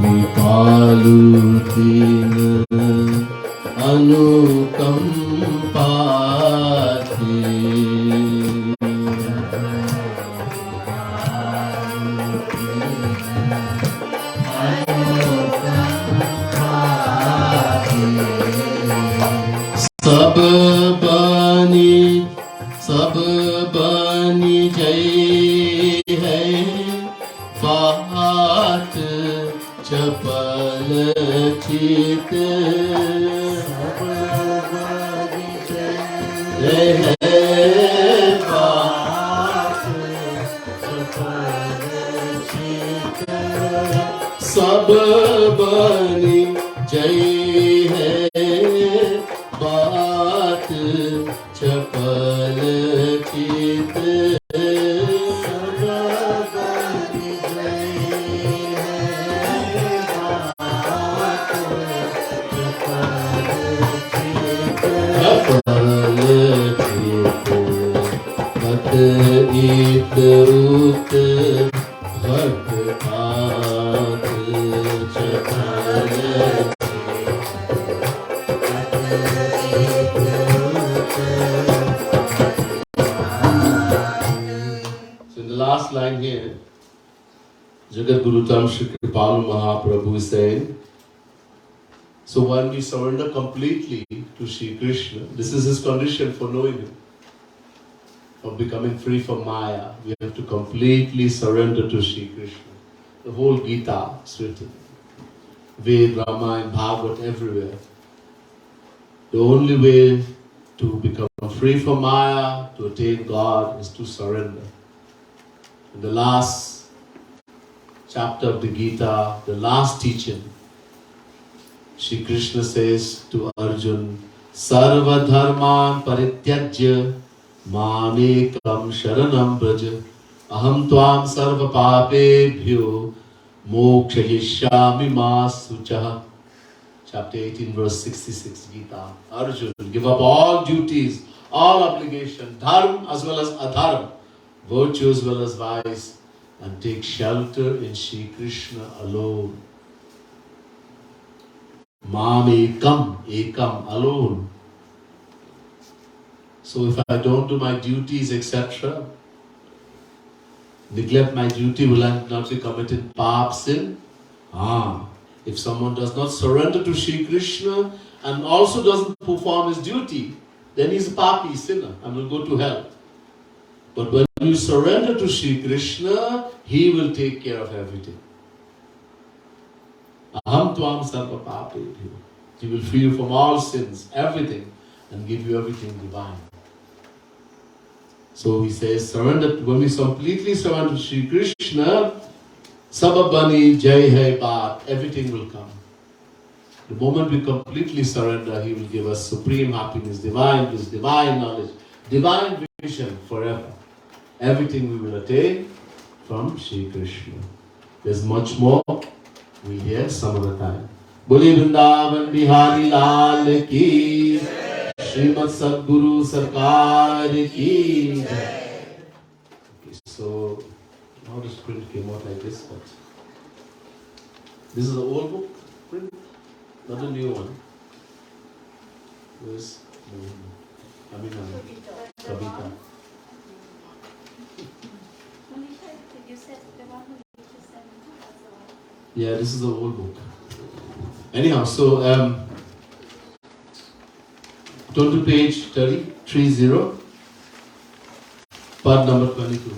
Nipalu Din Anukampa Sab bani jai hai Baat Chapal Chit Sab bani jai hai Baat Chapal Chit Sab bani jai hai Baat Chapal Chit line here, Jagat Guru Tam Shri Chapal Mahaprabhu is saying, so when we surrender completely to Shri Krishna, this is his condition for knowing him, for becoming free from Maya. We have to completely surrender to Shri Krishna. The whole Gita is written. Ved, Ramayana, Bhagavad, everywhere. The only way to become free from Maya, to attain God, is to surrender. In the last chapter of the Gita, the last teaching, Shri Krishna says to Arjun, Sarva dharman parityajya mamekam sharanam braja aham tvam sarva papebhyo mokshayishyami ma suchaha. Chapter 18, verse 66, Gita. Arjun, give up all duties, all obligation, dharma as well as adharma, virtue as well as vice, and take shelter in Shri Krishna alone. Mam ekam, alone. So if I don't do my duties, etc., neglect my duty, will I not be committing pap, sin? If someone does not surrender to Shri Krishna and also doesn't perform his duty, then he's a papi, sinner, and will go to hell. But when you surrender to Shri Krishna, he will take care of everything. Aham tvam sarva papebhyo. He will free you from all sins, everything, and give you everything divine. So he says, surrender. When we completely surrender to Shri Krishna, sababani jai hai baat, everything will come. The moment we completely surrender, he will give us supreme happiness, divine bliss, divine knowledge, divine vision forever. Everything we will attain from Shri Krishna. There's much more. We'll hear some other time. Boli Vrindavan Bihari Lal ki, Srimad Sadguru Sarkar ki. Okay, so now this print came out like this, but this is an old book print, not a new one. Where's Kabita? Yeah, this is the old book. Anyhow, so turn to page 30, part number 22.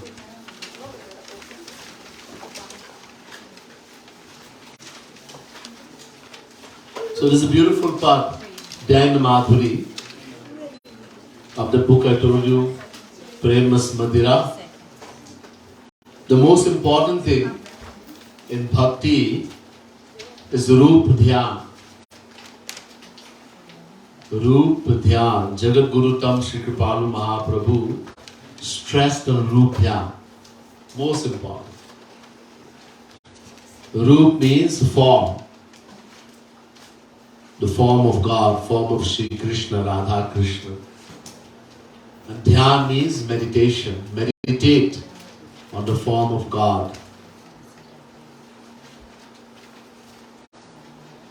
So this is a beautiful part, Dhyana Madhuri, of the book I told you, Premas Madhira. The most important thing in bhakti is Roop Dhyan. Roop Dhyan. Jagat Guru Tam Shri Kripalu Mahaprabhu stressed on Roop Dhyan. Most important. Roop means form. The form of God, form of Shri Krishna, Radha Krishna. And Dhyan means meditation. Meditate on the form of God.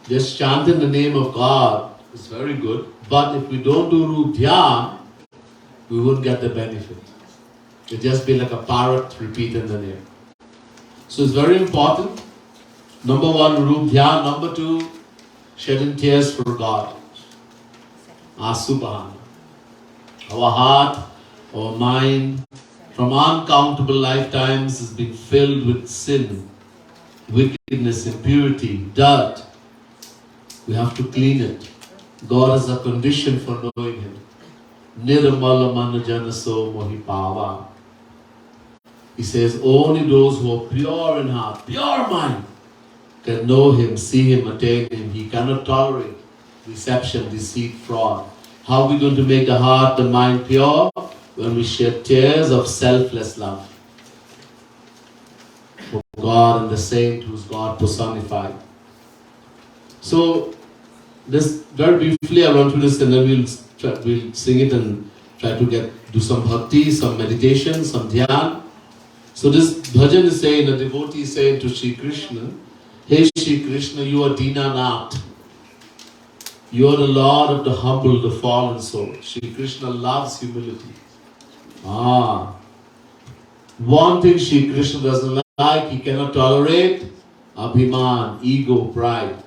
Just chanting the name of God is very good, but if we don't do Roop Dhyan, we won't get the benefit. It'll just be like a parrot repeating the name. So it's very important. Number one, Roop Dhyan. Number two, shedding tears for God. Asubhana. Our heart, our mind, from uncountable lifetimes has been filled with sin, wickedness, impurity, dirt. We have to clean it. God has a condition for knowing Him. Nirmala manajanaso mohipava. He says only those who are pure in heart, pure mind, can know Him, see Him, attain Him. He cannot tolerate deception, deceit, fraud. How are we going to make the heart, the mind pure? When we shed tears of selfless love for God and the saint who's God personified. So, this very briefly I want to listen, and then we'll sing it and try to do some bhakti, some meditation, some dhyan. So this bhajan is saying, a devotee is saying to Shri Krishna, Hey Shri Krishna, you are Dinanath. You are the Lord of the humble, the fallen soul. Shri Krishna loves humility. One thing Shri Krishna doesn't like, He cannot tolerate, abhiman, ego, pride.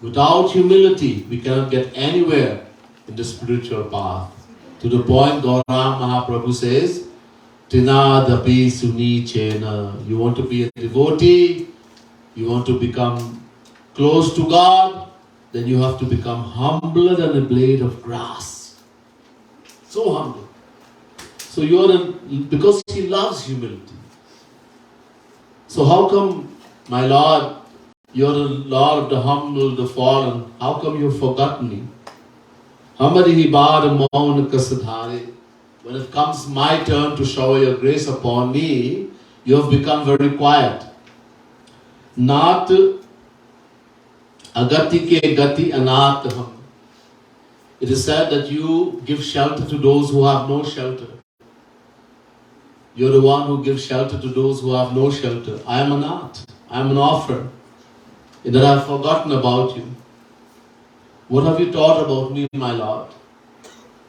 Without humility, we cannot get anywhere in the spiritual path. To the point Gaurang Mahaprabhu says, Tinadapi suni chena. You want to be a devotee, you want to become close to God, then you have to become humbler than a blade of grass. So humble. So because He loves humility. So how come, my Lord, you're the Lord of the humble, the fallen, how come you've forgotten me? Hamari bar maun kasadhare. When it comes my turn to shower your grace upon me, you have become very quiet. Nat agati ke gati anatham. It is said that you give shelter to those who have no shelter. You're the one who gives shelter to those who have no shelter. I am Anath. I am an orphan. In that I have forgotten about you. What have you taught about me, my Lord?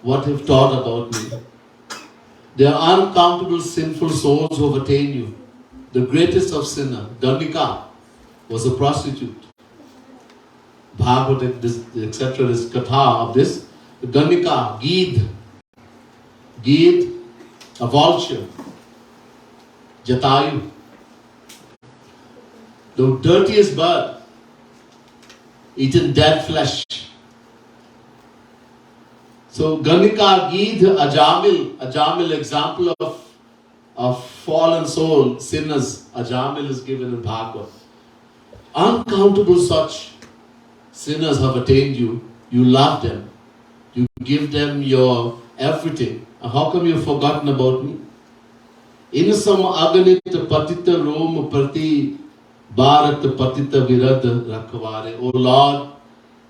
What have you taught about me? There are uncountable sinful souls who have attained you. The greatest of sinners, Ganika, was a prostitute. Bhagavad, etc. This katha of this. Ganika, Geed, a vulture. Jatayu, the dirtiest bird, eaten dead flesh. So Ganika, Geed, Ajamil, example of fallen soul, sinners. Ajamil is given in Bhagavad. Uncountable such sinners have attained you. You love them. You give them your everything. And how come you've forgotten about me? Insam aganit patita rom prati bharat patita virad rakhware. O Lord,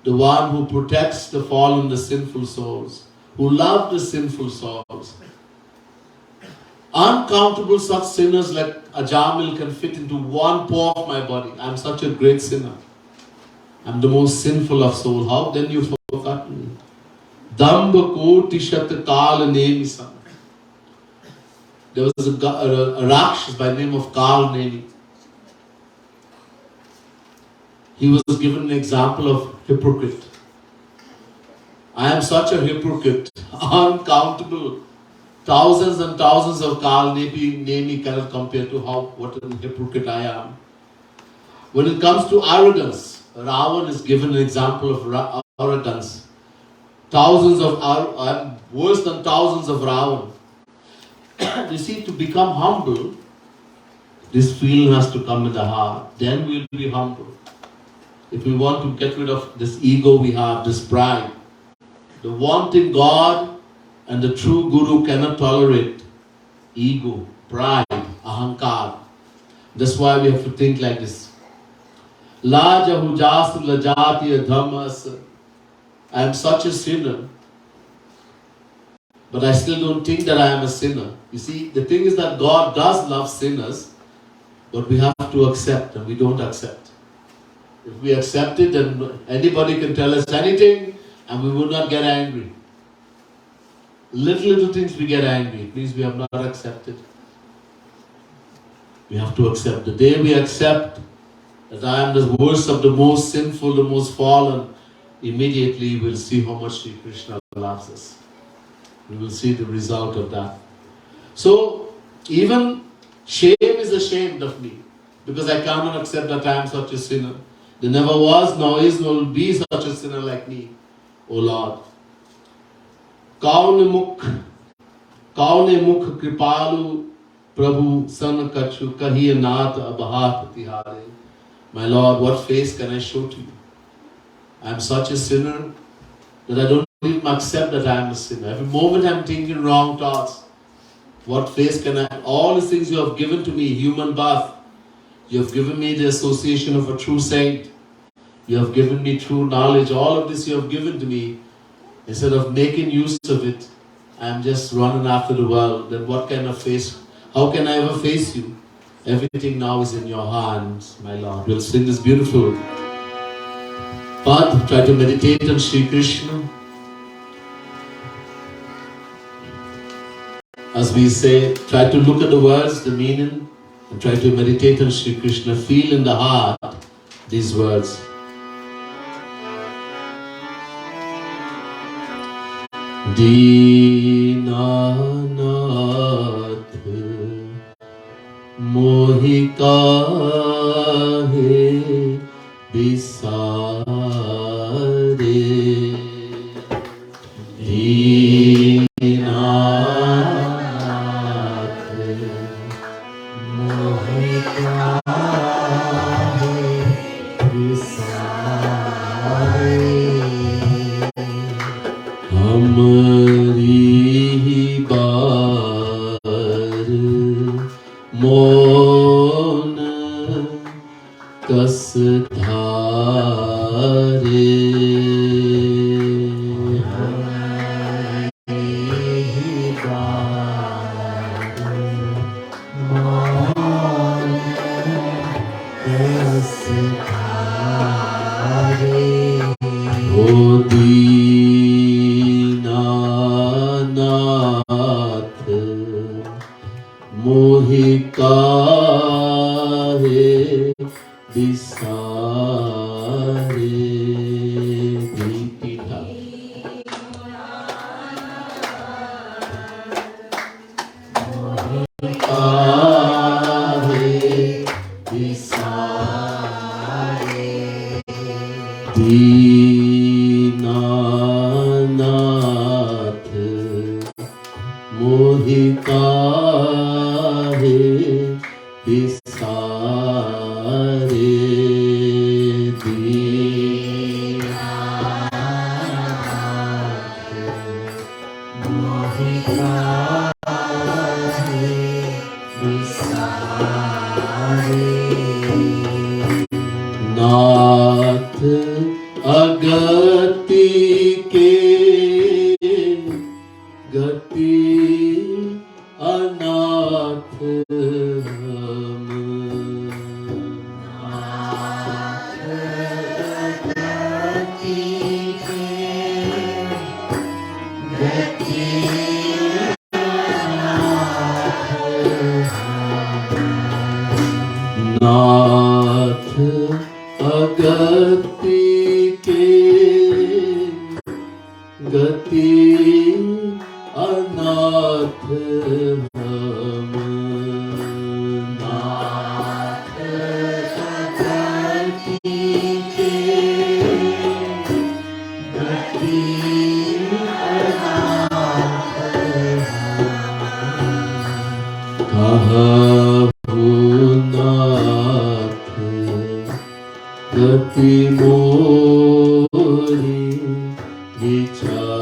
the one who protects the fallen, the sinful souls, who love the sinful souls. Uncountable such sinners like Ajamil can fit into one pore of my body. I am such a great sinner. I am the most sinful of soul. How then you forgot me? Damba koti shat kal nemisam. There was a Rakshas by the name of Kal Nemi. He was given an example of hypocrite. I am such a hypocrite, uncountable. Thousands and thousands of Kal Nemi cannot compare to what a hypocrite I am. When it comes to arrogance, Ravan is given an example of arrogance. Worse than thousands of Ravan. You see, to become humble, this feeling has to come in the heart. Then we'll be humble. If we want to get rid of this ego we have, this pride, the wanting God and the true Guru cannot tolerate ego, pride, ahankar. That's why we have to think like this. Laja hujas lajati dhammas. I am such a sinner. But I still don't think that I am a sinner. You see, the thing is that God does love sinners, but we have to accept, and we don't accept. If we accept it, then anybody can tell us anything, and we will not get angry. Little things we get angry. It means we have not accepted. We have to accept. The day we accept that I am the worst of the most sinful, the most fallen, immediately we'll see how much Sri Krishna loves us. We will see the result of that. So, even shame is ashamed of me, because I cannot accept that I am such a sinner. There never was, nor is, nor will be such a sinner like me, O Lord. Kaune mukh kripalu prabhu san kachu kahiya nath abhat tihare. My Lord, what face can I show to you? I am such a sinner that I don't even accept that I am a sinner. Every moment I am thinking wrong thoughts. What face can I... All the things you have given to me, human birth. You have given me the association of a true saint. You have given me true knowledge. All of this you have given to me. Instead of making use of it, I am just running after the world. Then what kind of face... How can I ever face you? Everything now is in your hands, my Lord. We'll sing this beautiful path. Try to meditate on Sri Krishna. As we say, try to look at the words, the meaning, and try to meditate on Sri Krishna. Feel in the heart these words. Deenanath mohi kahe bisare Kas dhar विसारे दीपिका आवे विसारे दीनानाथ मोहिता है विसारे दीनानाथ मोहिता है विसारे नाथ अगति के गति अनाथ हम नाथ गति के गति अनाथ हम नाथ अगति के गति अनाथ हम नाथ गति के गति अनाथ हम कहु नाथ गति मोरी विचारे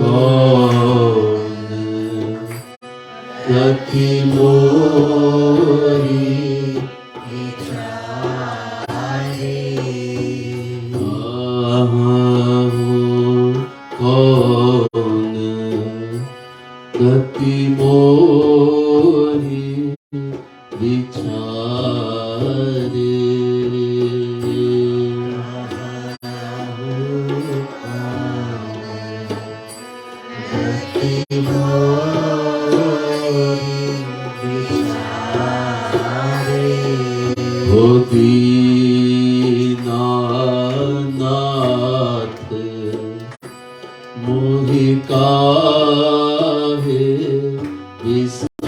कौन गति मोरी विचारे कौन गति मोरी विचारे गति मोरी विचारे हो दीनानाथ मोहिका है विसारे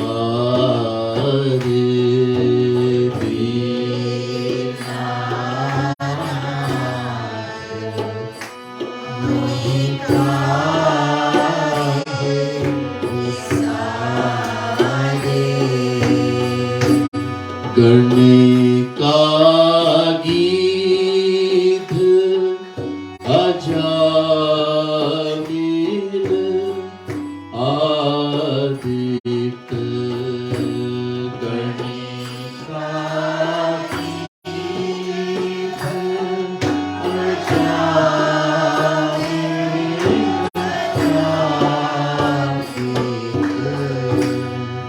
गणिका गीत अजामिल आदित गणिका गीत अजामिल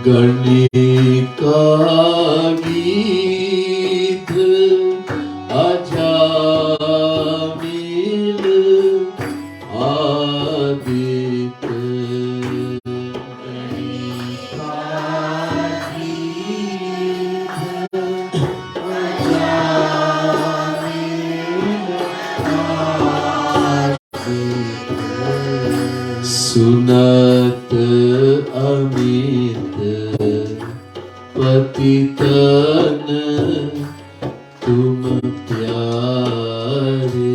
गणिका गीत अजामिल आदित गणिका गीत अजामिल आदित सुनत अमित पतितन तुम प्यारे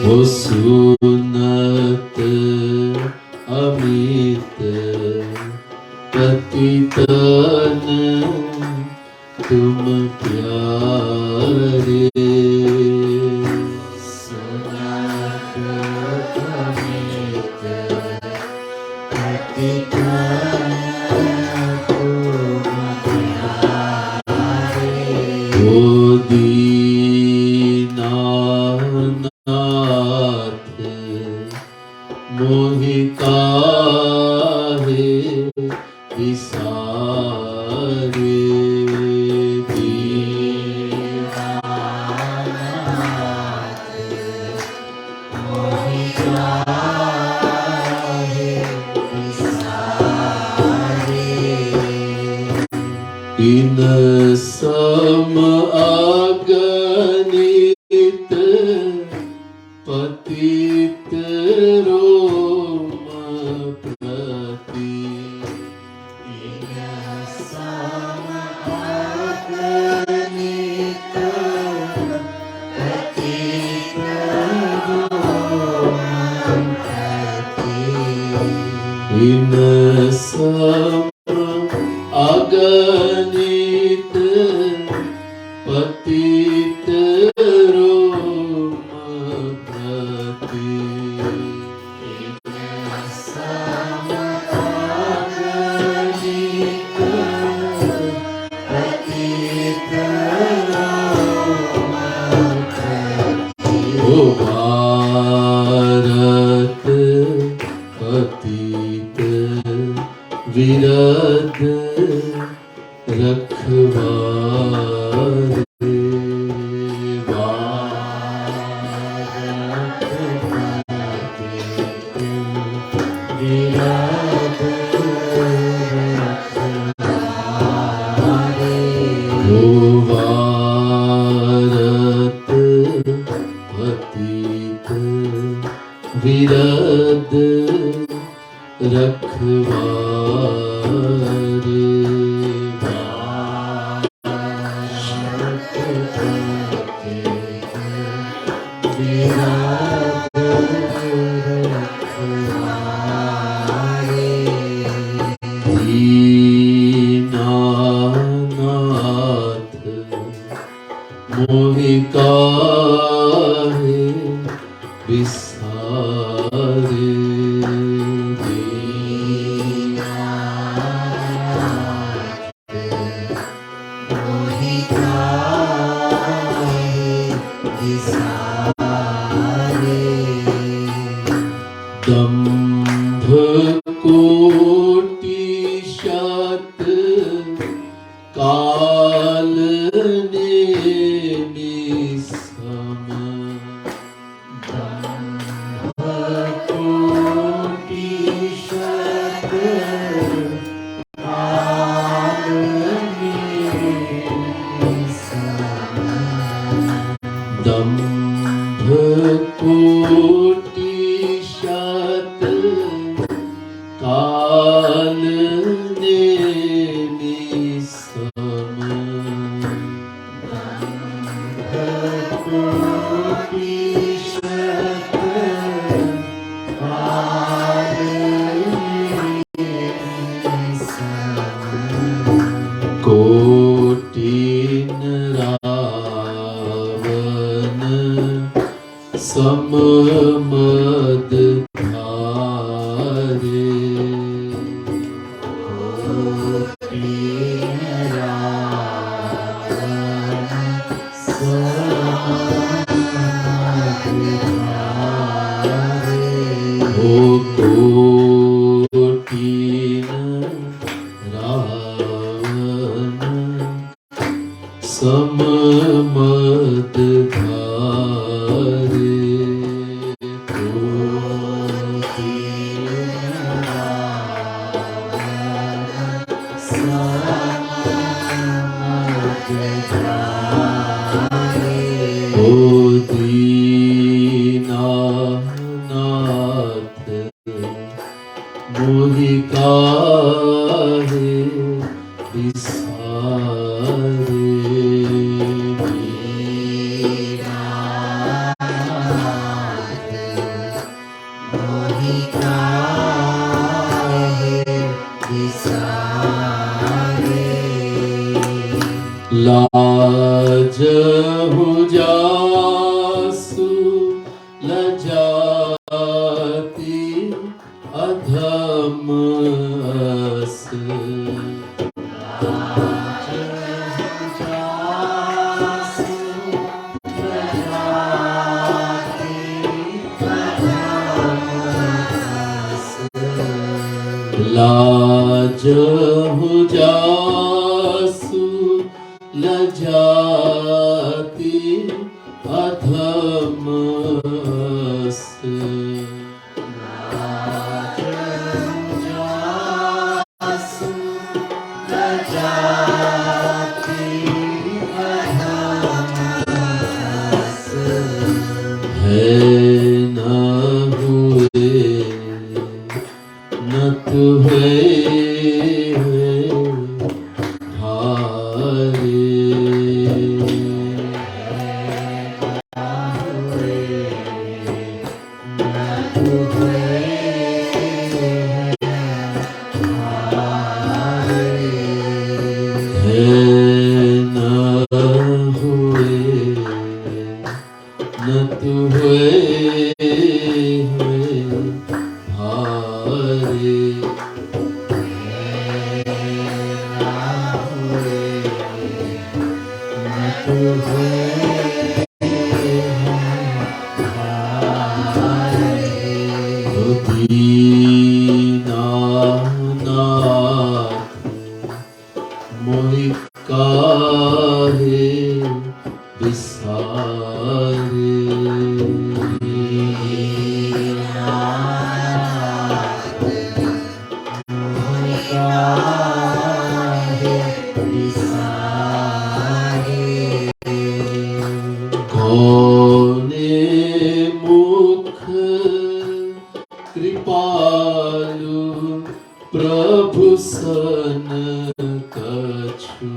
वो सुनत अमित पतितन तुम प्यारे सुनत अमित पतितन तुम प्यारे ओ दीनानाथ मोहिका है विसारे इन सम अगणित पतित रोम प्रति इन सम अगणित पतित रोम प्रति इन सम अगणित पतित रोम प्रति इन सम अगणित पतित रोम प्रति ओ भारत पतित विरध रखवारे भारत पतित विरध रखवारे ओ भारत पतित विरध रखवारे दीनानाथ मोहिकाहे विसारे दंभ कोटि शत काल नेमि सम दंभ कोटि शत काल नेमि सम दंभ कोटि शत काल नेमि सम दंभ कोटि शत काल नेमि सम कोटिन रावण सम मद धारे कोटिन रावण सम मद धारे ओ कोटिन रावण सम मद धारे ओ दीनानाथ मोहिकाहे विसारे दीनानाथ मोहिकाहे विसारे लाज हो जासु लजाति अधम अस लाज हो जासु लजाति अधम अस लाज हो जासु लजाति अधम अस लाज हो जासु लजाति मोहि काहे बिसारे। कौने मुख कृपालु प्रभु सन कछु।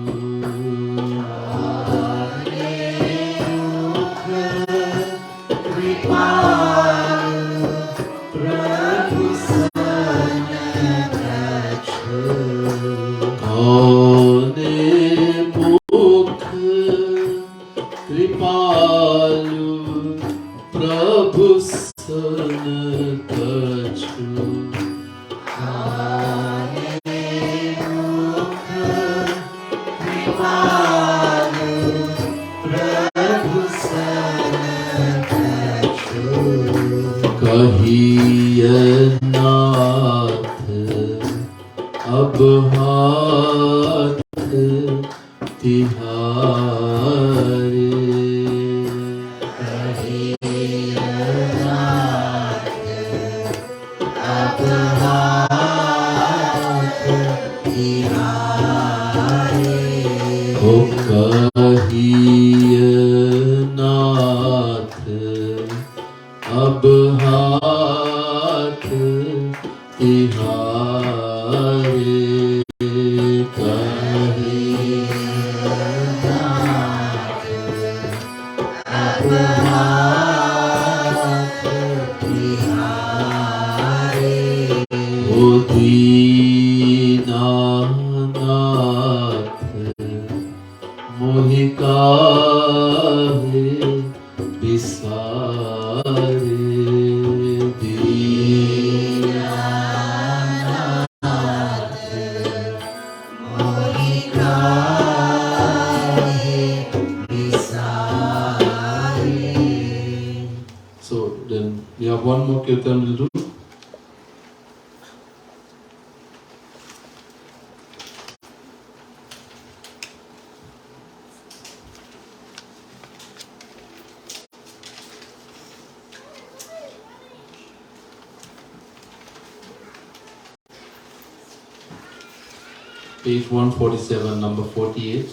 नाथ अब हाथ तिहारे। अब हाथ तिहारे। ओ कहिए नाथ अब हाथ तिहारे। कहिए नाथ अब हाथ तिहारे। ओ दीनानाथ मोहि काहे बिसारे। So then we have one more kirtan we'll do. Page 147, number 48.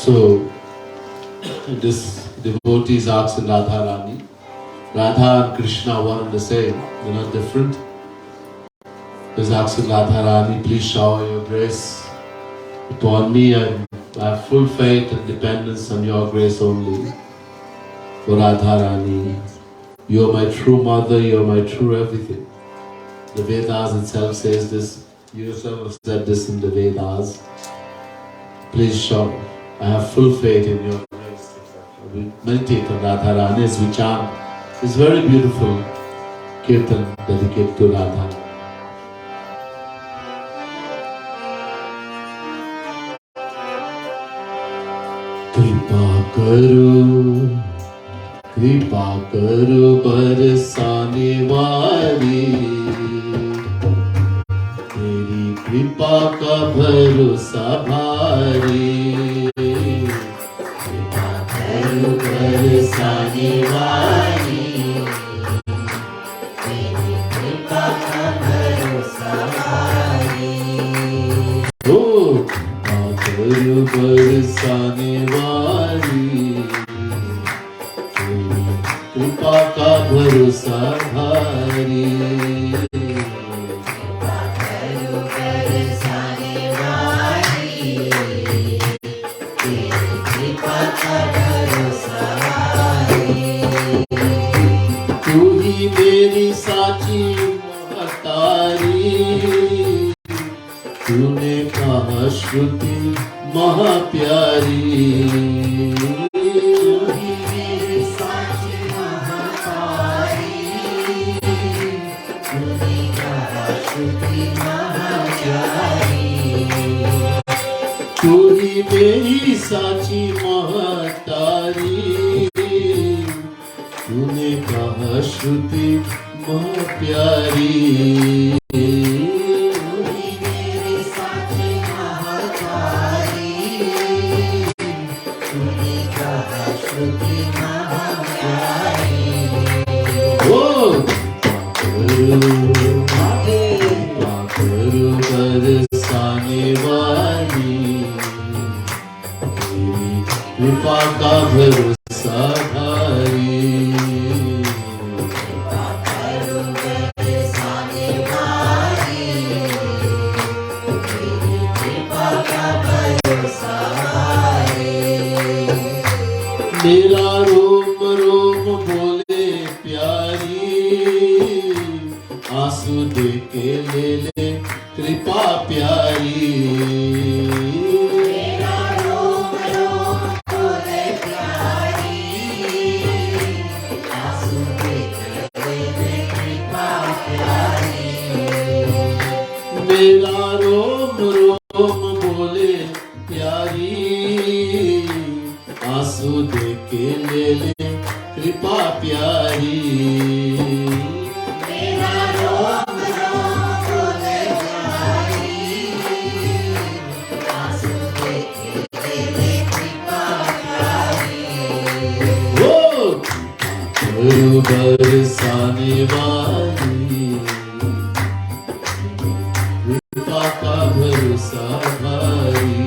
So, this devotee is asking Radharani. Radha and Krishna are one and the same, they're not different. He's asking Radharani, please shower your grace upon me. I have full faith and dependence on your grace only. O Radharani, you are my true mother, you are my true everything. The Vedas itself says this, you yourself have said this in the Vedas. Please shower. I have full faith in your grace. We meditate on Radharani as we chant. It's very beautiful kirtan dedicated to Radha. कृपा करो बरसाने वाली। तेरी कृपा का भरोसा भारी। कृपा करो बरसाने वाली। तेरी कृपा का भरोसा भारी। ओ कृपा करो बरसाने वाली। कृपा का भरोसा भारी। कृपा करो बरसाने वाली। तेरी कृपा का भरोसा भारी। तू ही मेरी साची महतारी। तूने कहा श्रुति महाप्यारी। तू ही तेरी साची महतारी, तूने कहा श्रुति मह प्यारी। तेरी साची महतारी, तूने कहा श्रुति मह प्यारी। ओ पाखरू बरसाने वाली, तेरी कृपा का भरोसा भारी। पाखरू बरसाने वाली, तेरी कृपा का भरोसा भारी। मेरा रोम रोम बोले प्यारी, आंसू दे के ले ले कृपा प्यारी। मेरा रोम रोम बोले प्यारी, आंसू दे के ले ले कृपा प्यारी। मेरा रोम रोम बोले प्यारी, आंसू दे के ले ले कृपा प्यारी। मेरा रोम रोम बोले प्यारी, आंसू दे के ले ले कृपा प्यारी। ओ पाखरू बरसाने वाली, कृपा का भरोसा भारी।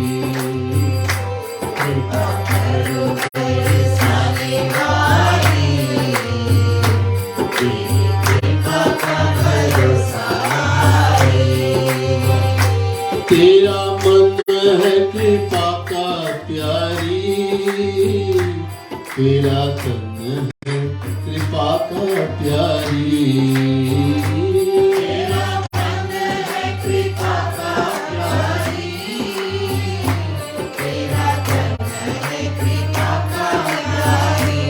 पाखरू बरसाने वाली, तेरी कृपा का भरोसा भारी। तेरा मन है कृपा का प्यारी, तेरा तन है कृपा का प्यारी। तेरा मन है कृपा का प्यारी, तेरा तन है कृपा का प्यारी।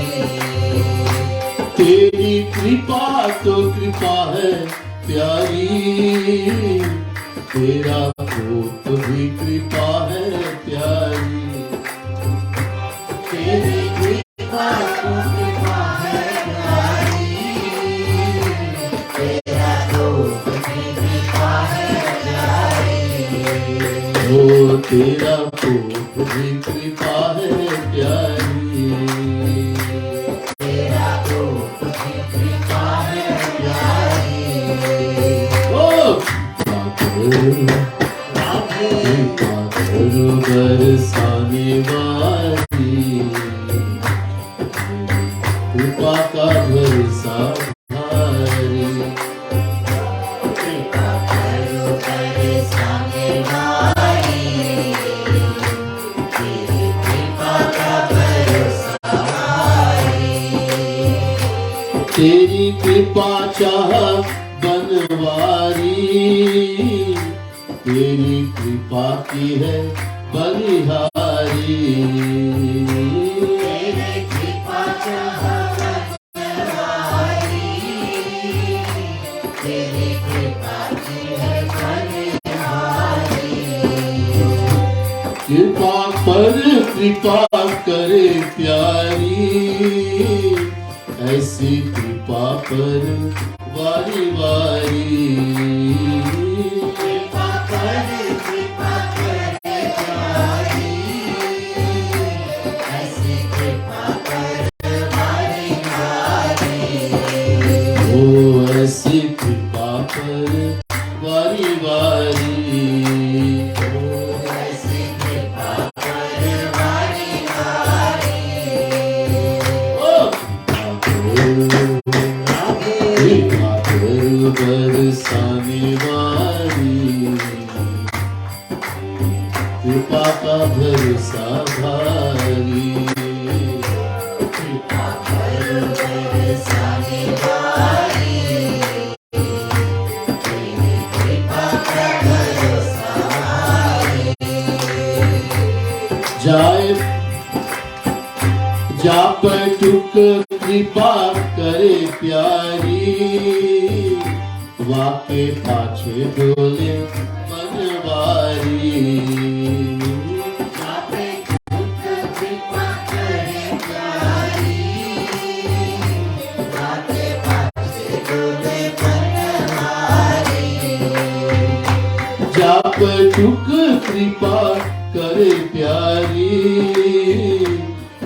तेरी कृपा तो कृपा है प्यारी, तेरा कोप भी कृपा है प्यारी। तेरी कृपा तो कृपा है प्यारी, तेरा रूप भी कृपा है प्यारी। ओ तेरा कोप भी कृपा है प्यारी। तेरा रूप भी कृपा है प्यारी। ओ पाखरू बरसाने वाली, कृपा का भरोसा भारी। पाखरू बरसाने वाली, तेरी कृपा का भरोसा भारी। तेरी कृपा चाह बनवारी, तेरी कृपा की है बलिहारी। तेरी कृपा चाह बनवारी, तेरी कृपा की है बलिहारी। कृपा पर कृपा करे प्यारी, ऐसी कृपा पर वारी वारी। कृपा कर कृपा करे प्यारी, ऐसी कृपा कर वारी वारी। ओ ऐसी कृपा पर वारी वारी। ऐसी कृपा कर वारी वारी। ओ पाखरू बरसाने वाली, कृपा का भरोसा भारी। पाखरू बरसाने वाली, तेरी कृपा का भरोसा भारी। जाए जा पटुक कृपा करे प्यारी, वाके पाछे डोले मनवारी। जापे टुक कृपा करे प्यारी,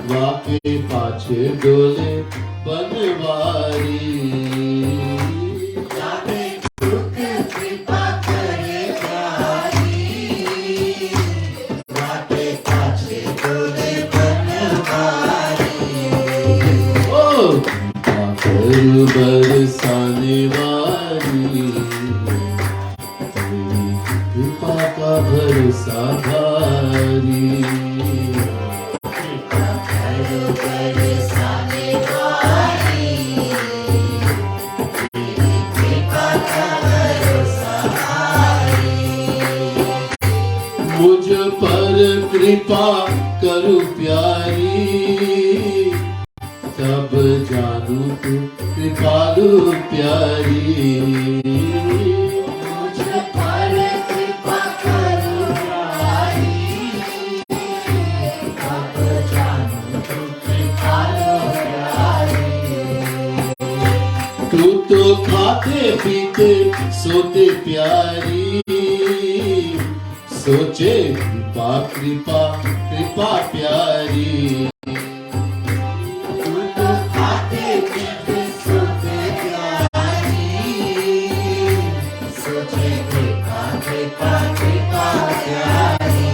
वाके पाछे डोले बनवारी। जाके टुक कृपा करे प्यारी, वाके पाछे डोले बनवारी। ओ कृपा कर बरसाने वाली, तेरी कृपा का भरोसा भारी। कृपा करो बरसाने वाली, तेरी कृपा का भरोसा भारी। मुझ पर कृपा करो प्यारी, तब जानू तू कृपालु प्यारी। मुझ पर कृपा करो प्यारी, अब जानू तू कृपालु प्यारी। तू तो खाते पीते सोते प्यारी, सोचे कृपा कृपा कृपा प्यारी। तू तो खाते पीते सोते प्यारी, सोचे कृपा कृपा कृपा प्यारी।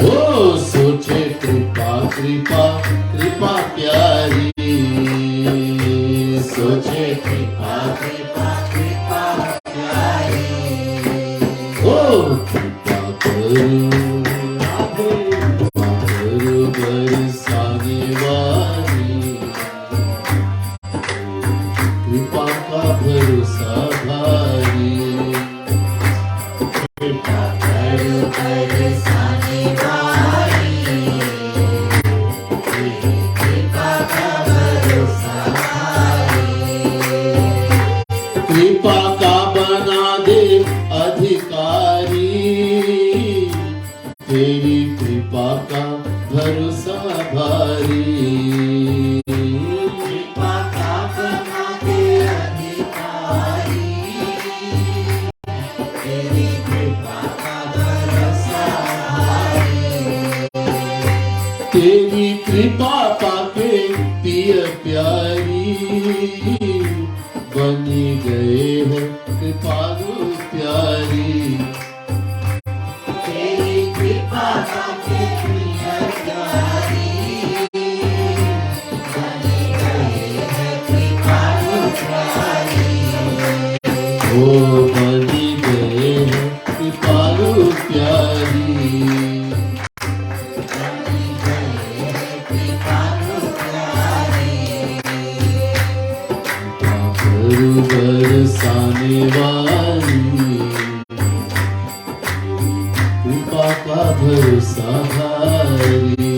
ओ सोचे कृपा कृपा कृपा प्यारी, सोचे कृपा कृपा कृपा प्यारी। ओ कृपा करो बरसाने वाली, कृपा का भरोसा भारी। कृपा करो बरसाने वाली, तेरी कृपा का भरोसा भारी। कृपा का बना दे अधिकारी, तेरी कृपा का भरोसा भारी। कृपा का बना दे अधिकारी, तेरी कृपा का भरोसा भारी। तेरी कृपा पाके पिय प्यारी, बनी गए हैं कृपालु प्यारी। तेरी कृपा पाके प्रिय प्यारी, बने गए हैं कृपालु प्यारी। ओ बनी गए हैं कृपालु प्यारी। बने गए हैं कृपालु प्यारी। कृपा करो बरसाने वाली, कृपा का भरोसा भारी।